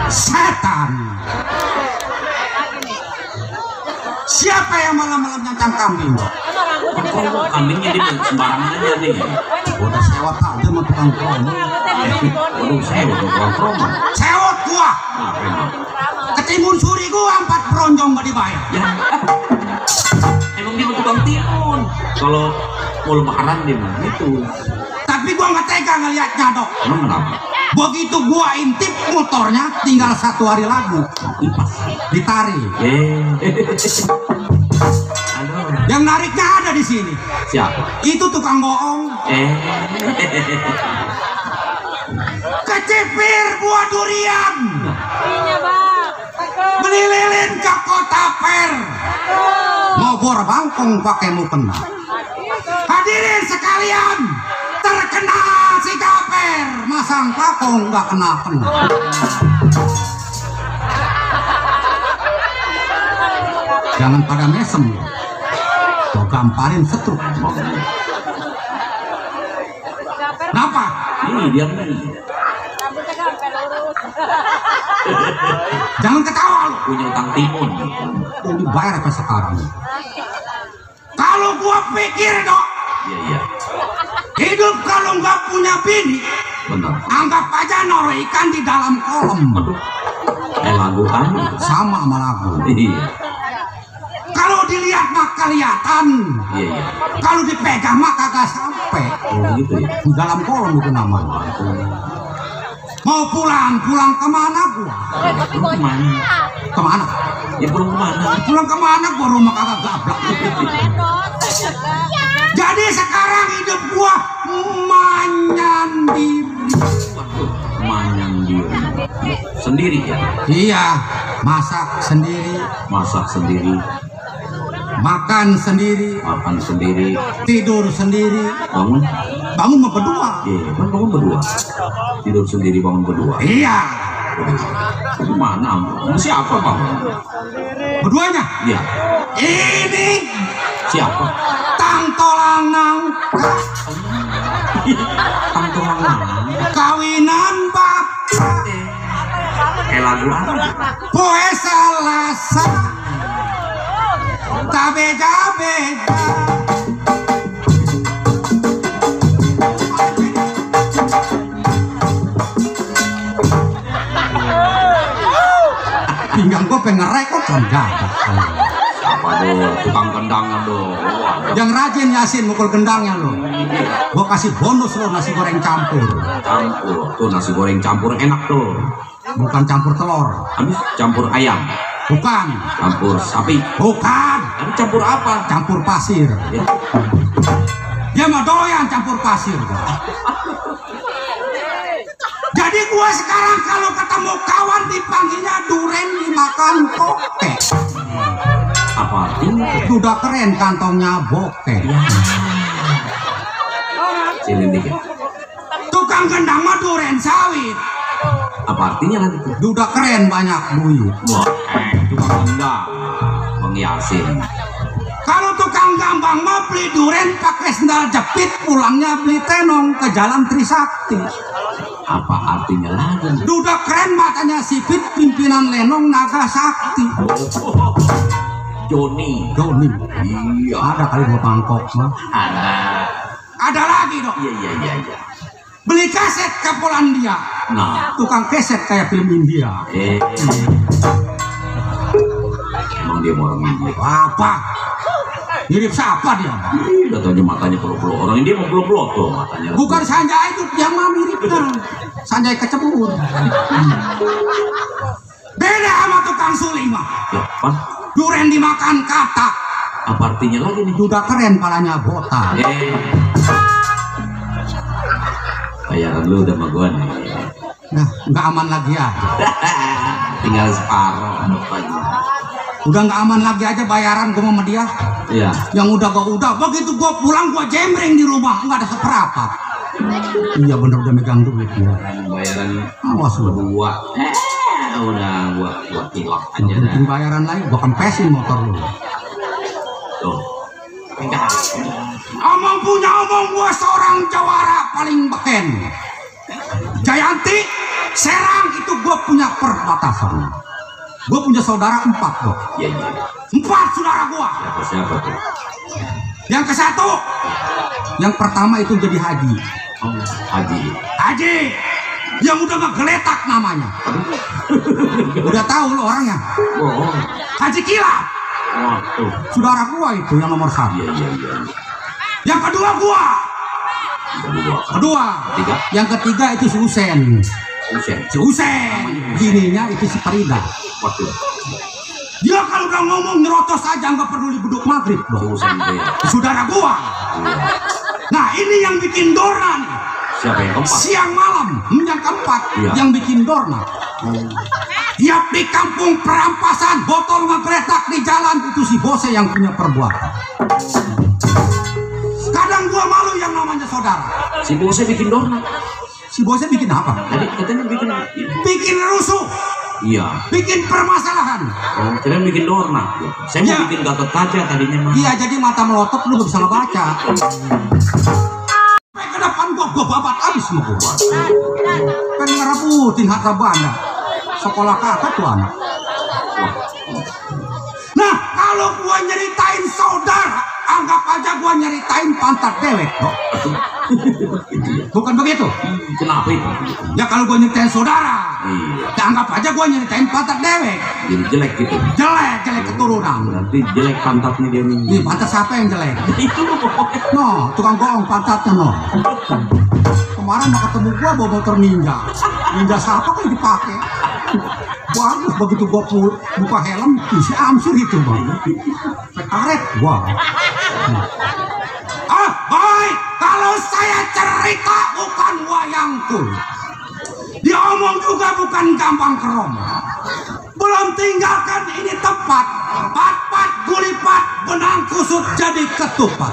Setan. Siapa yang malam-malam nyancang kambing? Kambingnya di sembarangan aja nih. Udah sewot aja sama tukang kromo. Waduh, saya udah tukang promo. Sewot gua. Ketimun suri gua 4 bronjong gak dibayar. Ya. Emang dia tukang timun. Kalau mau lebaran dia mah gitu. Tapi gua nggak tega ngelihatnya dok. Emang kenapa? Begitu gua intip motornya, tinggal 1 hari lagu ditarik. Aduh. Yang nariknya ada di sini. Siapa? Itu tukang bohong. Kecipir buah durian. Beli lilin ke kota Per. Mau bor bangkong pakai mukena. Hadirin sekalian, terkena si Gaper, masang pakong nggak kena-kena. Jangan pada mesem, tuh gamparin setruk. Kenapa? Ini dia nih. Jangan ketawa lu. Punya utang timun. Yang dibayar sampai sekarang. Kalau gua pikir dok, Iya. hidup kalau nggak punya bini, Benar. anggap aja naruh ikan di dalam kolam. Lagu kan? Sama sama lagu. Iya. Kalau dilihat mah kelihatan, Iya. kalau dipegang mah kagak sampai. Oh gitu ya. Di dalam kolam itu namanya. Mau pulang kemana gua? Kemana? Kemana? Ya pulang kemana? Pulang kemana gua, rumah kagak gablak. Jadi sekarang hidup gua manyandiri. Waduh, manyandiri. Sendiri ya? Iya, masak sendiri, Masak sendiri, makan sendiri, makan sendiri, tidur sendiri, bangun. bangun mah berdua. Iya, kan bangun berdua. Tidur sendiri, bangun berdua. Iya, Itu mana? Sama siapa bang? berduanya. Iya. Ini Siapa? tangtolanang Tangtongan. kawinan bapak Lagu apa? poe salasa tak beda-beda. Pinggang gue pengerek kok enggak. Apa tuh tukang kendangnya tuh. Yang rajin Yasin mukul gendangnya lo. Gue kasih bonus lo nasi goreng campur. Campur tuh nasi goreng campur enak tuh. Bukan campur telur. Habis campur ayam. Bukan. Campur sapi. Bukan. Habis campur apa? Campur pasir. Ya. Dia mah doyan campur pasir. Jadi gua sekarang kalau ketemu kawan dipanggilnya duren dimakan kote. Apa artinya? Udah keren kantongnya bokeh. Cilin dikit. Tukang gendang mah duren sawit. Apa artinya nanti tuh? Udah keren banyak duit. Wah, tukang kendang. Bang Yasin. Kalau tukang gambang mah beli duren pakai sendal jepit, pulangnya beli tenong ke Jalan Trisakti. Apa artinya lagi? Udah keren matanya sipit, pimpinan Lenong Naga Sakti. Joni. Doni. Iya. Ada kali gua Bangkok mah. Ada lagi dong. Iya. Beli kaset ke Polandia. Nah, Tukang kaset kayak film India. Emang dia mau orang India. Apa? Mirip siapa dia? Katanya matanya peluk-peluk. Orang India mau peluk-peluk tuh matanya. Bukan Sanjay itu yang mah miripnya. Sanjay kecebur. Beda sama tukang suling mah. Ya, apa? Duren dimakan katak. Apa artinya lagi nih? Udah keren palanya botak. Bayaran lu udah sama gua nih. Nah, nggak aman lagi aja. Tinggal separuh aja. Udah nggak aman lagi aja bayaran gua sama dia. Iya. Yang udah begitu gua pulang gua jembreng di rumah nggak ada seperempat. Iya bener udah megang duit gua. Bayaran Awas lu. berdua. Udah gua tilak aja dah. Bikin bayaran lagi gua kempesin motor lu. Tuh. Pegang. Omong punya omong gua seorang jawara paling beken. Jayanti, Serang itu gua punya perbatasan. Gua punya saudara 4 dong. Iya. 4 saudara gua. Siapa tuh? Yang ke 1, yang pertama itu jadi haji. Oh, Haji. Haji, yang udah ngegeletak namanya. Udah tahu lo orangnya. Oh. Haji Kilap. Waduh. Saudara gua itu yang nomor 1. Iya. Yang kedua gua. Kedua. Ketiga. Yang ketiga itu si Usen. Si Usen. Bininya itu si Farida. Waduh. Dia kalau udah ngomong nyerotos aja nggak peduli beduk maghrib loh. Saudara gua. Nah ini yang bikin dorna nih. Siapa yang keempat? Siang malam yang keempat yang bikin dorna. Tiap di kampung perampasan botol ngegeletak di jalan itu si Bose yang punya perbuatan. Kadang gua malu yang namanya saudara. Si Bose bikin dorna. Si Bose bikin apa? Tadi katanya Bikin rusuh. Iya. Bikin permasalahan. Oh, kalian bikin dorna. Saya mau bikin Gatot Kaca tadinya mah. Iya, jadi mata melotot lu gak bisa ngebaca. Sampai ke depan gua babat abis sama gua. Pengen ngerebutin harta banda. Sekolah kakak tuh anak. Nah, kalau gua nyeritain saudara, anggap aja gua nyeritain pantat dewek dong. Bukan begitu? Kenapa itu? Ya kalau gua nyeritain saudara, Iya. anggap aja gua nyeritain pantat dewek. Jadi jelek gitu. Jelek keturunan. Berarti jelek pantatnya dia nih. Nih pantat siapa yang jelek? Itu No, tukang bohong pantatnya no. Kemarin mau ketemu gua bawa motor ninja. Ninja siapa kan dipakai? Bagus begitu gua buka helm isi amsir itu bang. Karet gua. Baik, kalau saya cerita bukan wayangku. Diomong juga bukan gampang kerom. Belum tinggalkan ini tempat. Pat-pat gulipat benang kusut jadi ketupat.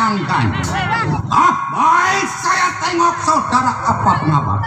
bayangkan. Ah, baik, saya tengok saudara apa pengabar.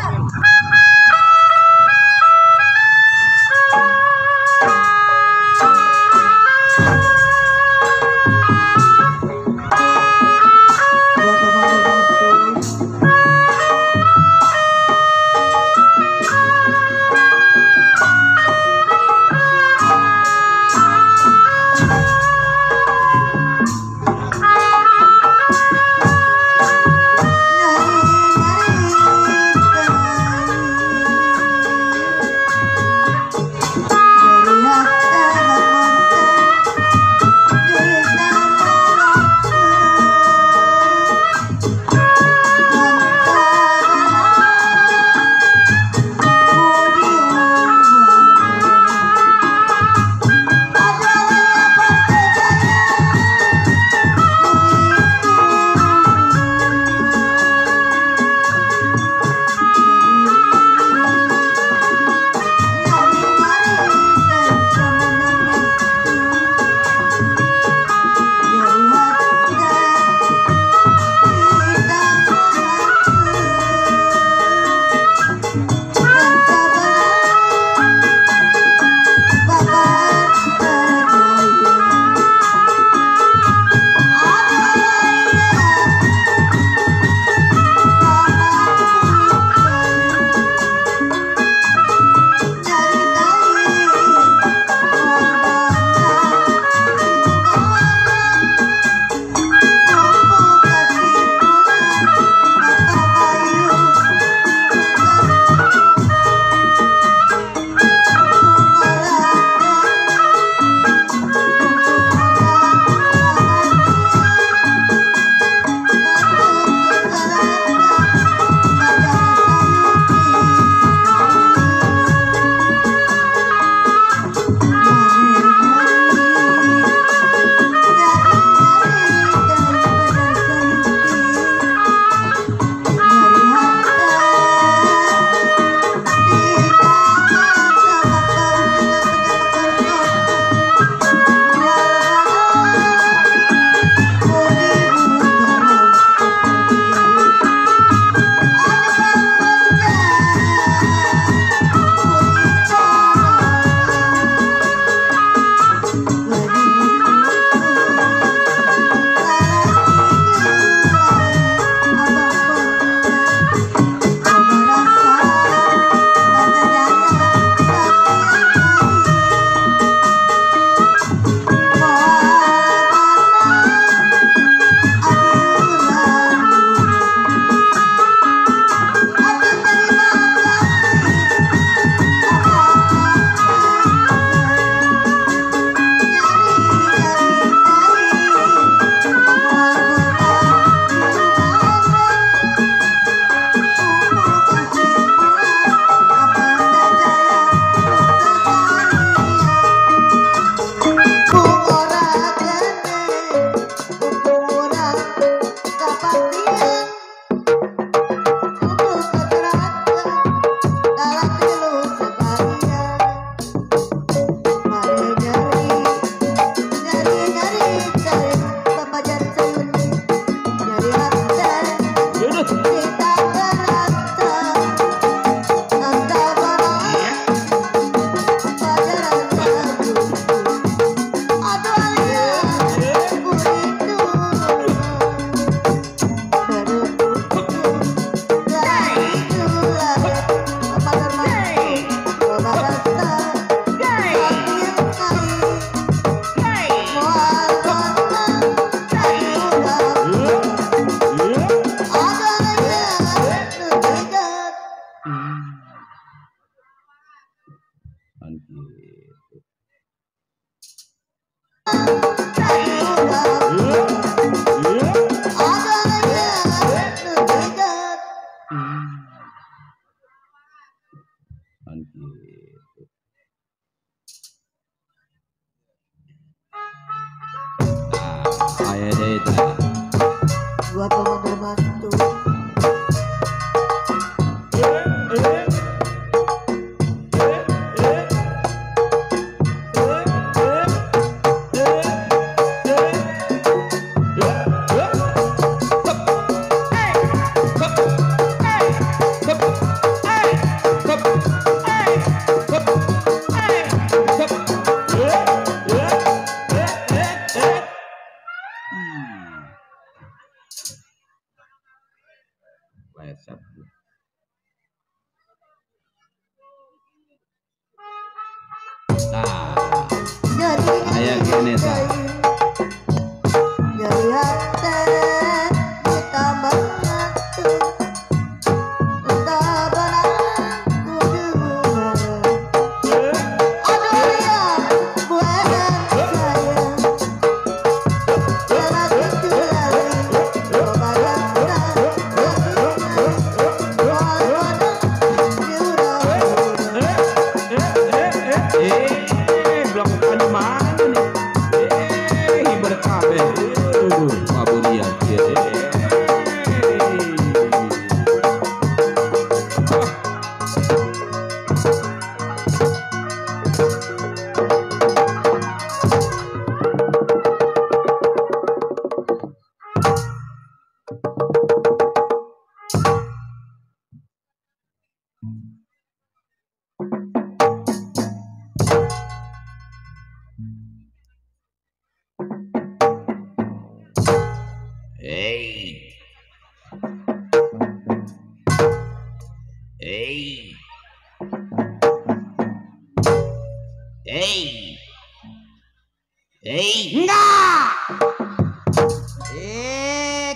Gua komando bantu. kene ta. Enggak.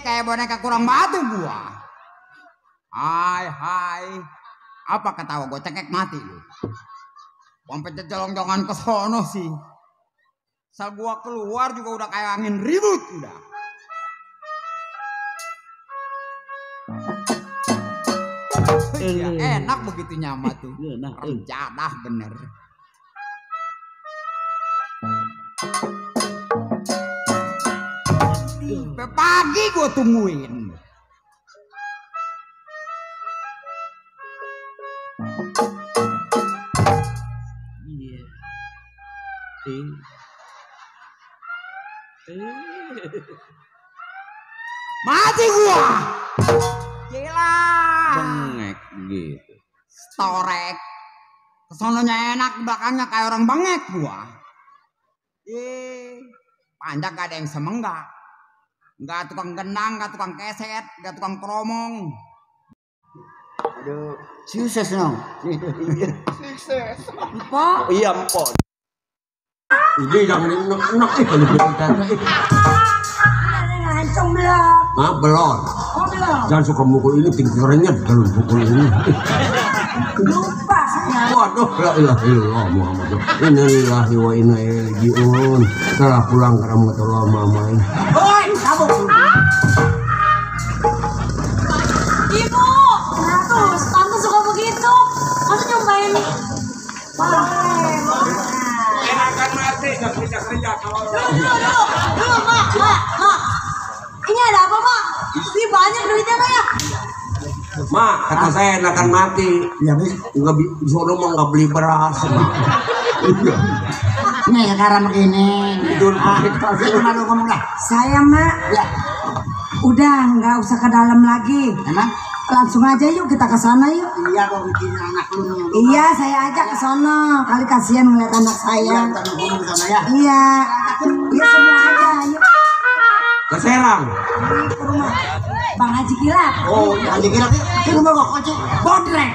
Kayak boneka kurang batu gua. Hai. Apa ketawa gua cekek mati lu. Sampai jejelong-jongan ke sono sih. Sal gua keluar juga udah kayak angin ribut udah. Iya, enak begitu nyama tuh. Rencadah bener. Sampai pagi gue tungguin. Mati gua. Gila. Bengek gitu. Storek. Kesononya enak, belakangnya kayak orang bengek gua. Panjang gak ada yang semenggak. Gak tukang genang, gak tukang keset, gak tukang kromong. Aduh, sukses dong. Sukses. Po. Iya, Mpok. Ini yang enak kalau berita. Ngancung belum? Ah, belum. Oh belum. Jangan suka mukul ini, pinggirannya kalau pukul ini. Lupa saya. Waduh, la ilaha illallah Muhammad. Innalillahi wa inna ilaihi raji'un. Telah pulang ke rahmatullah mamai. Oi, kamu. Ibu, kenapa? Tante suka begitu. Masa nyobain? Enakan mati, gak kerja kalau. Dulu, Mak. Ini ada apa, Mak? Ini banyak duitnya, Mak ya? Mak, kata saya enakan mati. Ya, nggak bisa mah nggak beli beras. Nih sekarang begini. Gimana lu ngomong lah? Saya, Mak. Ya. Udah, nggak usah ke dalam lagi. Emang? Langsung aja yuk kita ke sana yuk. Iya kok bikin anak lu. Iya, saya ajak ke sono. Kali kasihan ngeliat anak saya. Kita ngomong sama ya. Iya. Iya semua aja, yuk. Ke Serang. Ke rumah Bang Haji Kilap. Oh, Haji Kilap itu rumah kok kocok. Bodrek.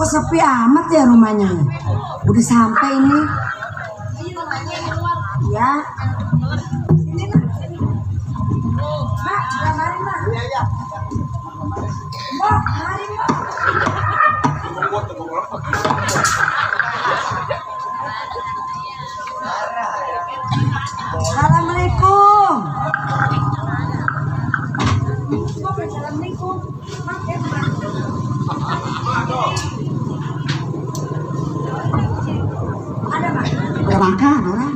kok sepi amat ya rumahnya? Udah sampai ini. Ya. Mbak, mari Mbak. Iya. Mbak, mari Mbak. Assalamualaikum. Assalamualaikum. Ada Pak? Udah makan orang.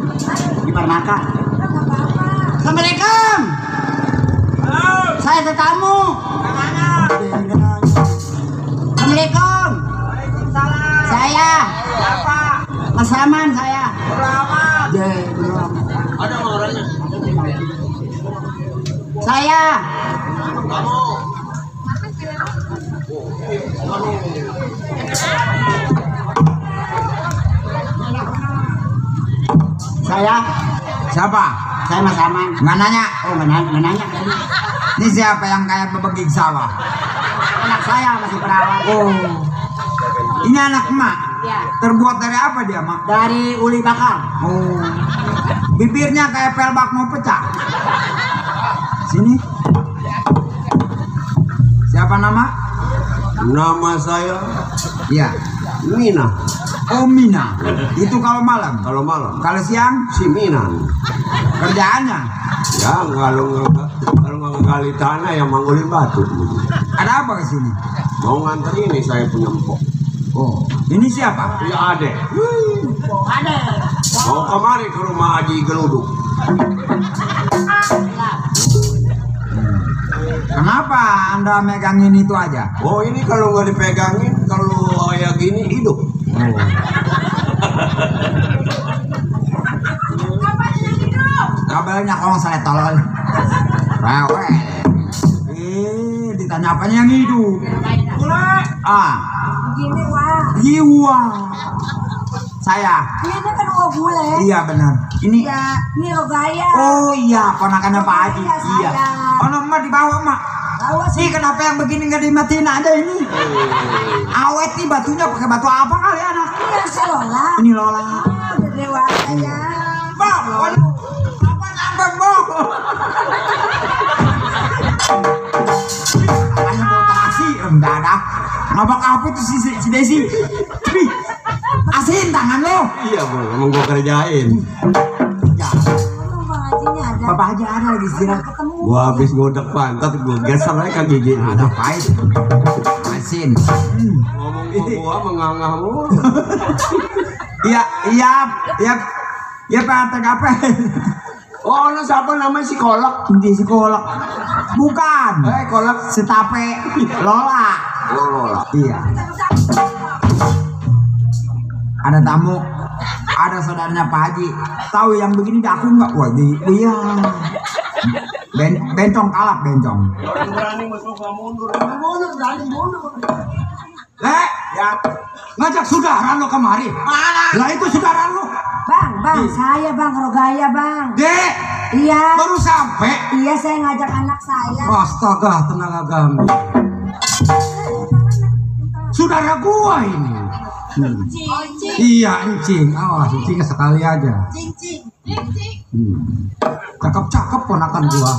Gimana makan? Assalamualaikum. Halo. Saya tetamu. Assalamualaikum. Saya. Siapa? Mas Rahman saya. Rahman. Ada orangnya. Saya. Kamu. Saya. Siapa? Saya Mas Rahman. Nggak nanya. Oh, nggak nanya. Ini siapa yang kayak bebegik sawah? Anak saya masih perawat. Oh. Ini anak emak. Ya. Terbuat dari apa dia, Mak? Dari uli bakar. Oh. Bibirnya kayak pelbak mau pecah. Sini. Siapa nama? Nama saya Iya. Mina. Oh, Mina. Itu kalau malam. Kalau malam Kalau siang si Minan. kerjaannya. Ya kalau nggak gali tanah yang manggulin batu. Ada apa ke sini? Mau nganter ini saya punya empok. Oh, ini siapa? Ya Ade. Mau kemari ke rumah Haji Geluduk. Kenapa Anda megangin itu aja? Oh ini kalau nggak dipegangin, kalau kayak gini hidup. Kabarnya kalau saya tolol. Rewe. Ditanya apanya yang hidup? Ah, Gini Wak. jiwa. Saya. Ini kan gua bule. Iya benar. Ini. Ya, ini Rogaya. Oh iya, ponakannya Pak Haji. Iya, Iya. saya. Oh, Mak dibawa, Mak. Bawa Sih, kenapa yang begini nggak dimatiin aja ini? Awet nih batunya, pakai batu apa kali anak? Iya, si Lola. Ini Lola. Udah dewasa ya. Bang, waduh. Apa nambah, Bang? Tangannya mau terasi, enggak ada. Ngabak apa tuh si Desi? Wih, asin tangan lo. Iya bro, emang gua kerjain. Ya, Emang Bang Hajinya ada. Bapak Haji ada lagi istirahat. Ketemu. Gua habis ngodek pantat, gua geser aja ke gigi. Ada pahit. Asin. Ngomong ke gua mengangah mulu. Iya Pak TKP. Oh, lu siapa namanya si Kolak? Di sekolah. Bukan. Kolak. Setape Lola. Lola. Iya. Ada tamu. Ada saudaranya Pak Haji. Tahu yang begini dah aku nggak? Wah, iya. Bencong kalap bencong. Berani masuk gua mundur. Ya. Ngajak saudara lo kemari. Mana? Lah itu saudara lo. Bang, saya Bang Rogaya Bang. Dek, Iya. baru sampai. Iya, saya ngajak anak saya. Astaga, tenaga kami. Saudara gua ini. Iya, encing. Awas, encingnya sekali aja. Cakep-cakep ponakan gua.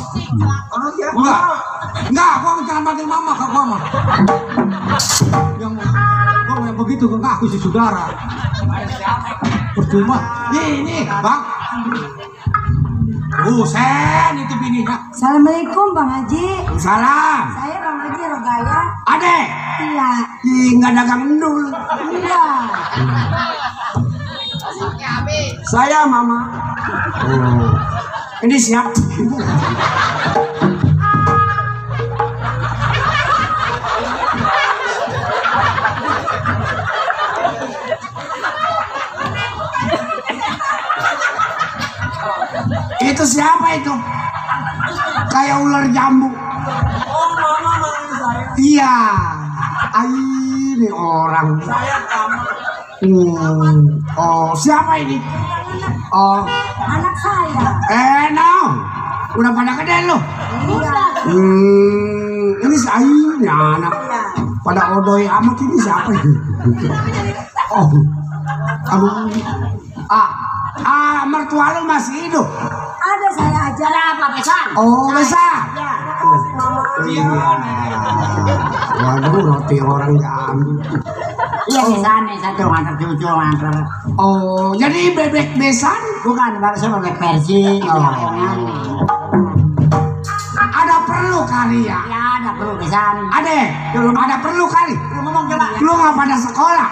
Enggak, gua jangan panggil mama ke gua mah. Yang begitu gua ngaku si saudara. Percuma. Ini, Bang. Sen itu bininya. Assalamualaikum Bang Haji. Salam. Saya Bang Haji Rogaya. Ade. Iya. Nggak dagang endul. Iya. Saya Mama. Oh. Ini siap. Itu siapa itu? Kayak ular jambu. Oh, Mama manggil saya. Iya. Ini orang. Saya kamu. Oh, siapa ini? Oh, Anak saya. no. Udah pada gede lo. Iya. Ini saya anak. Pada odoy amat ini siapa ini? Oh, aduh. Mertua lu masih hidup? Ada saya aja. Ada apa besan? Oh, besan. Iya. Waduh, roti orang diambil. Iya besan nih satu ngantar cucu ngantar. Oh, jadi bebek besan? Bukan, barusan bebek Persi. Ada perlu kali ya? Ya ada perlu besan. Ada perlu kali. Lu ngomong coba. Lu nggak pada sekolah?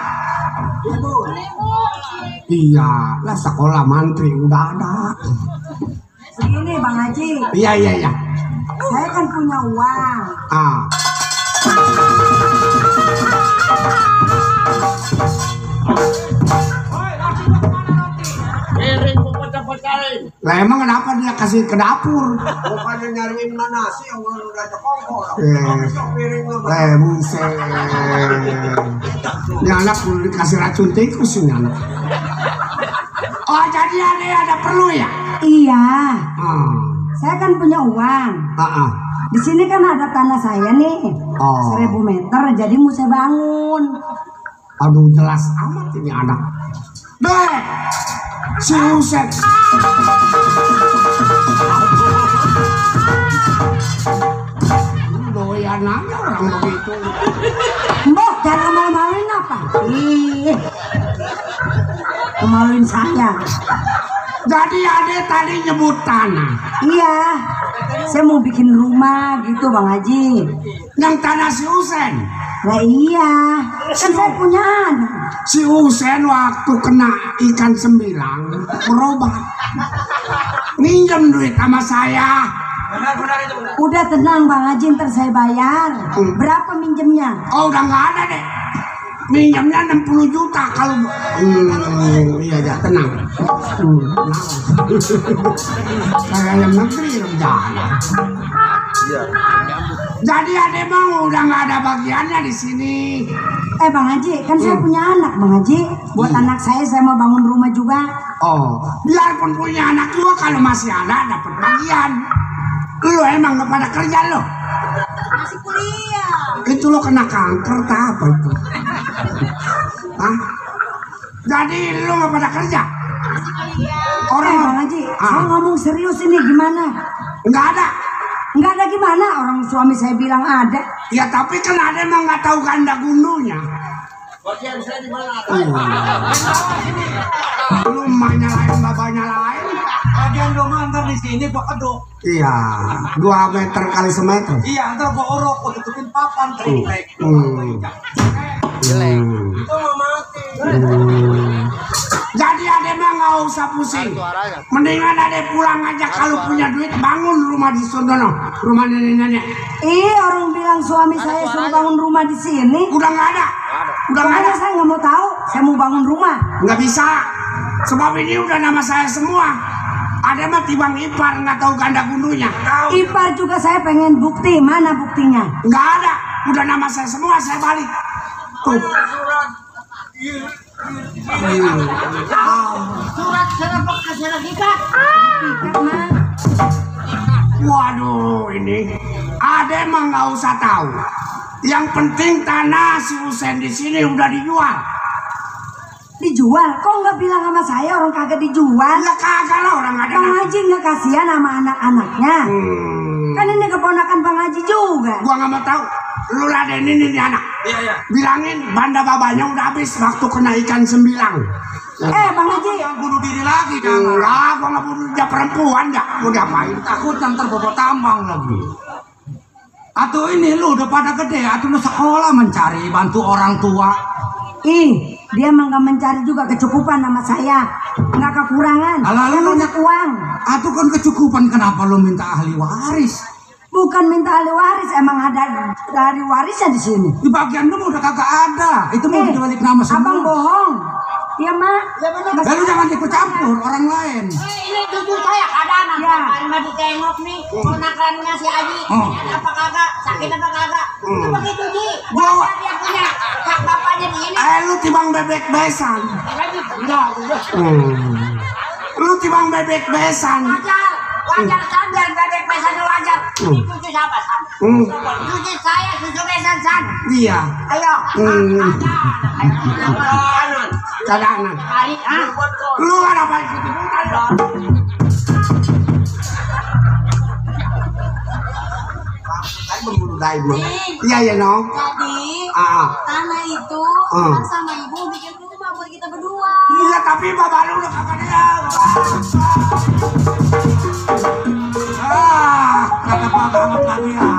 Iya, lah sekolah mantri udah ada. Segini Bang Haji. Iya. Saya kan punya uang. Lah emang kenapa dia kasih ke dapur? Bukannya nyariin mana sih yang udah cekongkol. Buset. Ini anak perlu dikasih racun tikus ini anak. Oh, jadi ada perlu ya? Iya. Saya kan punya uang. Di sini kan ada tanah saya nih. 1000 meter, jadi mau saya bangun. Aduh, jelas amat ini anak. Deh, si Uset. Doyan aja orang begitu. Mbok, jangan malu-maluin apa? Ih, maluin saya. Jadi Ade tadi nyebut tanah. Iya, saya mau bikin rumah gitu Bang Haji. Yang tanah si Usen. Nah iya, kan saya punya anak. Si Usen waktu kena ikan sembilang berobat. Minjem duit sama saya. Udah tenang Bang Haji, ntar saya bayar. Berapa minjemnya? Oh, udah nggak ada deh. Minjemnya 60 juta kalau iya aja tenang. Kayak yang negeri rencana. Jadi Ade mau udah nggak ada bagiannya di sini. Bang Haji, kan saya punya anak Bang Haji. Buat anak saya mau bangun rumah juga. Oh, biarpun punya anak juga kalau masih ada dapat bagian. Lu emang nggak pada kerja lo? Masih kuliah. Itu lo kena kanker tak apa itu? Hah? Jadi lu nggak pada kerja? Orang Bang Haji, saya ngomong serius ini gimana? Nggak ada. Nggak ada gimana? Orang suami saya bilang ada. Ya tapi kan ada emang nggak tahu ganda gundunya. Bagian saya di mana? Lu emaknya lain, bapaknya lain. Bagian rumah antar di sini gua kedok. Iya, 2 meter kali semeter. Iya, antar gua orok, gua tutupin papan triplek. Jelek. Itu mau mati. Jadi Ade mah nggak usah pusing. Mendingan Ade pulang aja kalau punya duit bangun rumah di sono, rumah nenek-nenek. Orang bilang suami saya suruh bangun rumah di sini. Udah nggak ada. Udah nggak ada. Saya nggak mau tahu. Saya mau bangun rumah. Nggak bisa. Sebab ini udah nama saya semua. Ada mah tibang ipar nggak tahu ganda gundunya. Ipar juga saya pengen bukti. Mana buktinya? Nggak ada. Udah nama saya semua. Saya balik. Tuh. Surat kenapa surat kita? Waduh, ini Ade mah nggak usah tahu. Yang penting tanah si Usen di sini udah dijual. Dijual? Kok nggak bilang sama saya orang kagak dijual? Ya kagak lah, orang ada. Bang Haji nggak kasihan sama anak-anaknya. Kan ini keponakan Bang Haji juga. Gua nggak mau tahu. Lu ladenin ini anak. Iya. Bilangin banda babanya udah habis waktu kena ikan sembilang. Bang Haji, Yang bunuh diri lagi kan? Enggak, gua nggak bunuh dia perempuan dah. Mau diapain? Takut ntar bobo tambang lagi. Atau ini lu udah pada gede, atau lu sekolah mencari bantu orang tua. dia emang gak mencari juga kecukupan sama saya, nggak kekurangan. Saya banyak uang. Atau kan kecukupan, kenapa lu minta ahli waris? Bukan minta ahli waris, emang ada ahli warisnya di sini. Di bagian lu udah kagak ada. Itu mau dibalik nama semua. Abang bohong. Iya mak. Lalu jangan ikut campur orang lain. Ini cucu saya kadang mah ditengok nih ponakannya si Aji. Apa kagak? Sakit apa kagak? Itu begitu Ji. Dia punya hak bapaknya di sini. Lu timbang bebek besan. Lu timbang bebek besan. Wajar sadar bebek besan wajar. Cucu siapa san? Cucu saya, cucu kebiasaan san. Iya. Ayo. Cadangan. Kali ah. Lu ada apa ikutin putar? Saya berburu daibu. Iya ya no. Jadi tanah itu Bang sama ibu bikin rumah buat kita berdua. Iya tapi bapak lu udah kagak dia. Kata bapak amat lagi ya.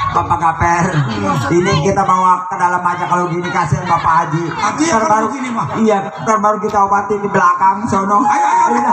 Bapak Gaper, ini kita bawa ke dalam aja kalau gini kasihan Bapak Haji. Iya, terbaru gini mah. Iya, terbaru kita obati di belakang sono. Ayo.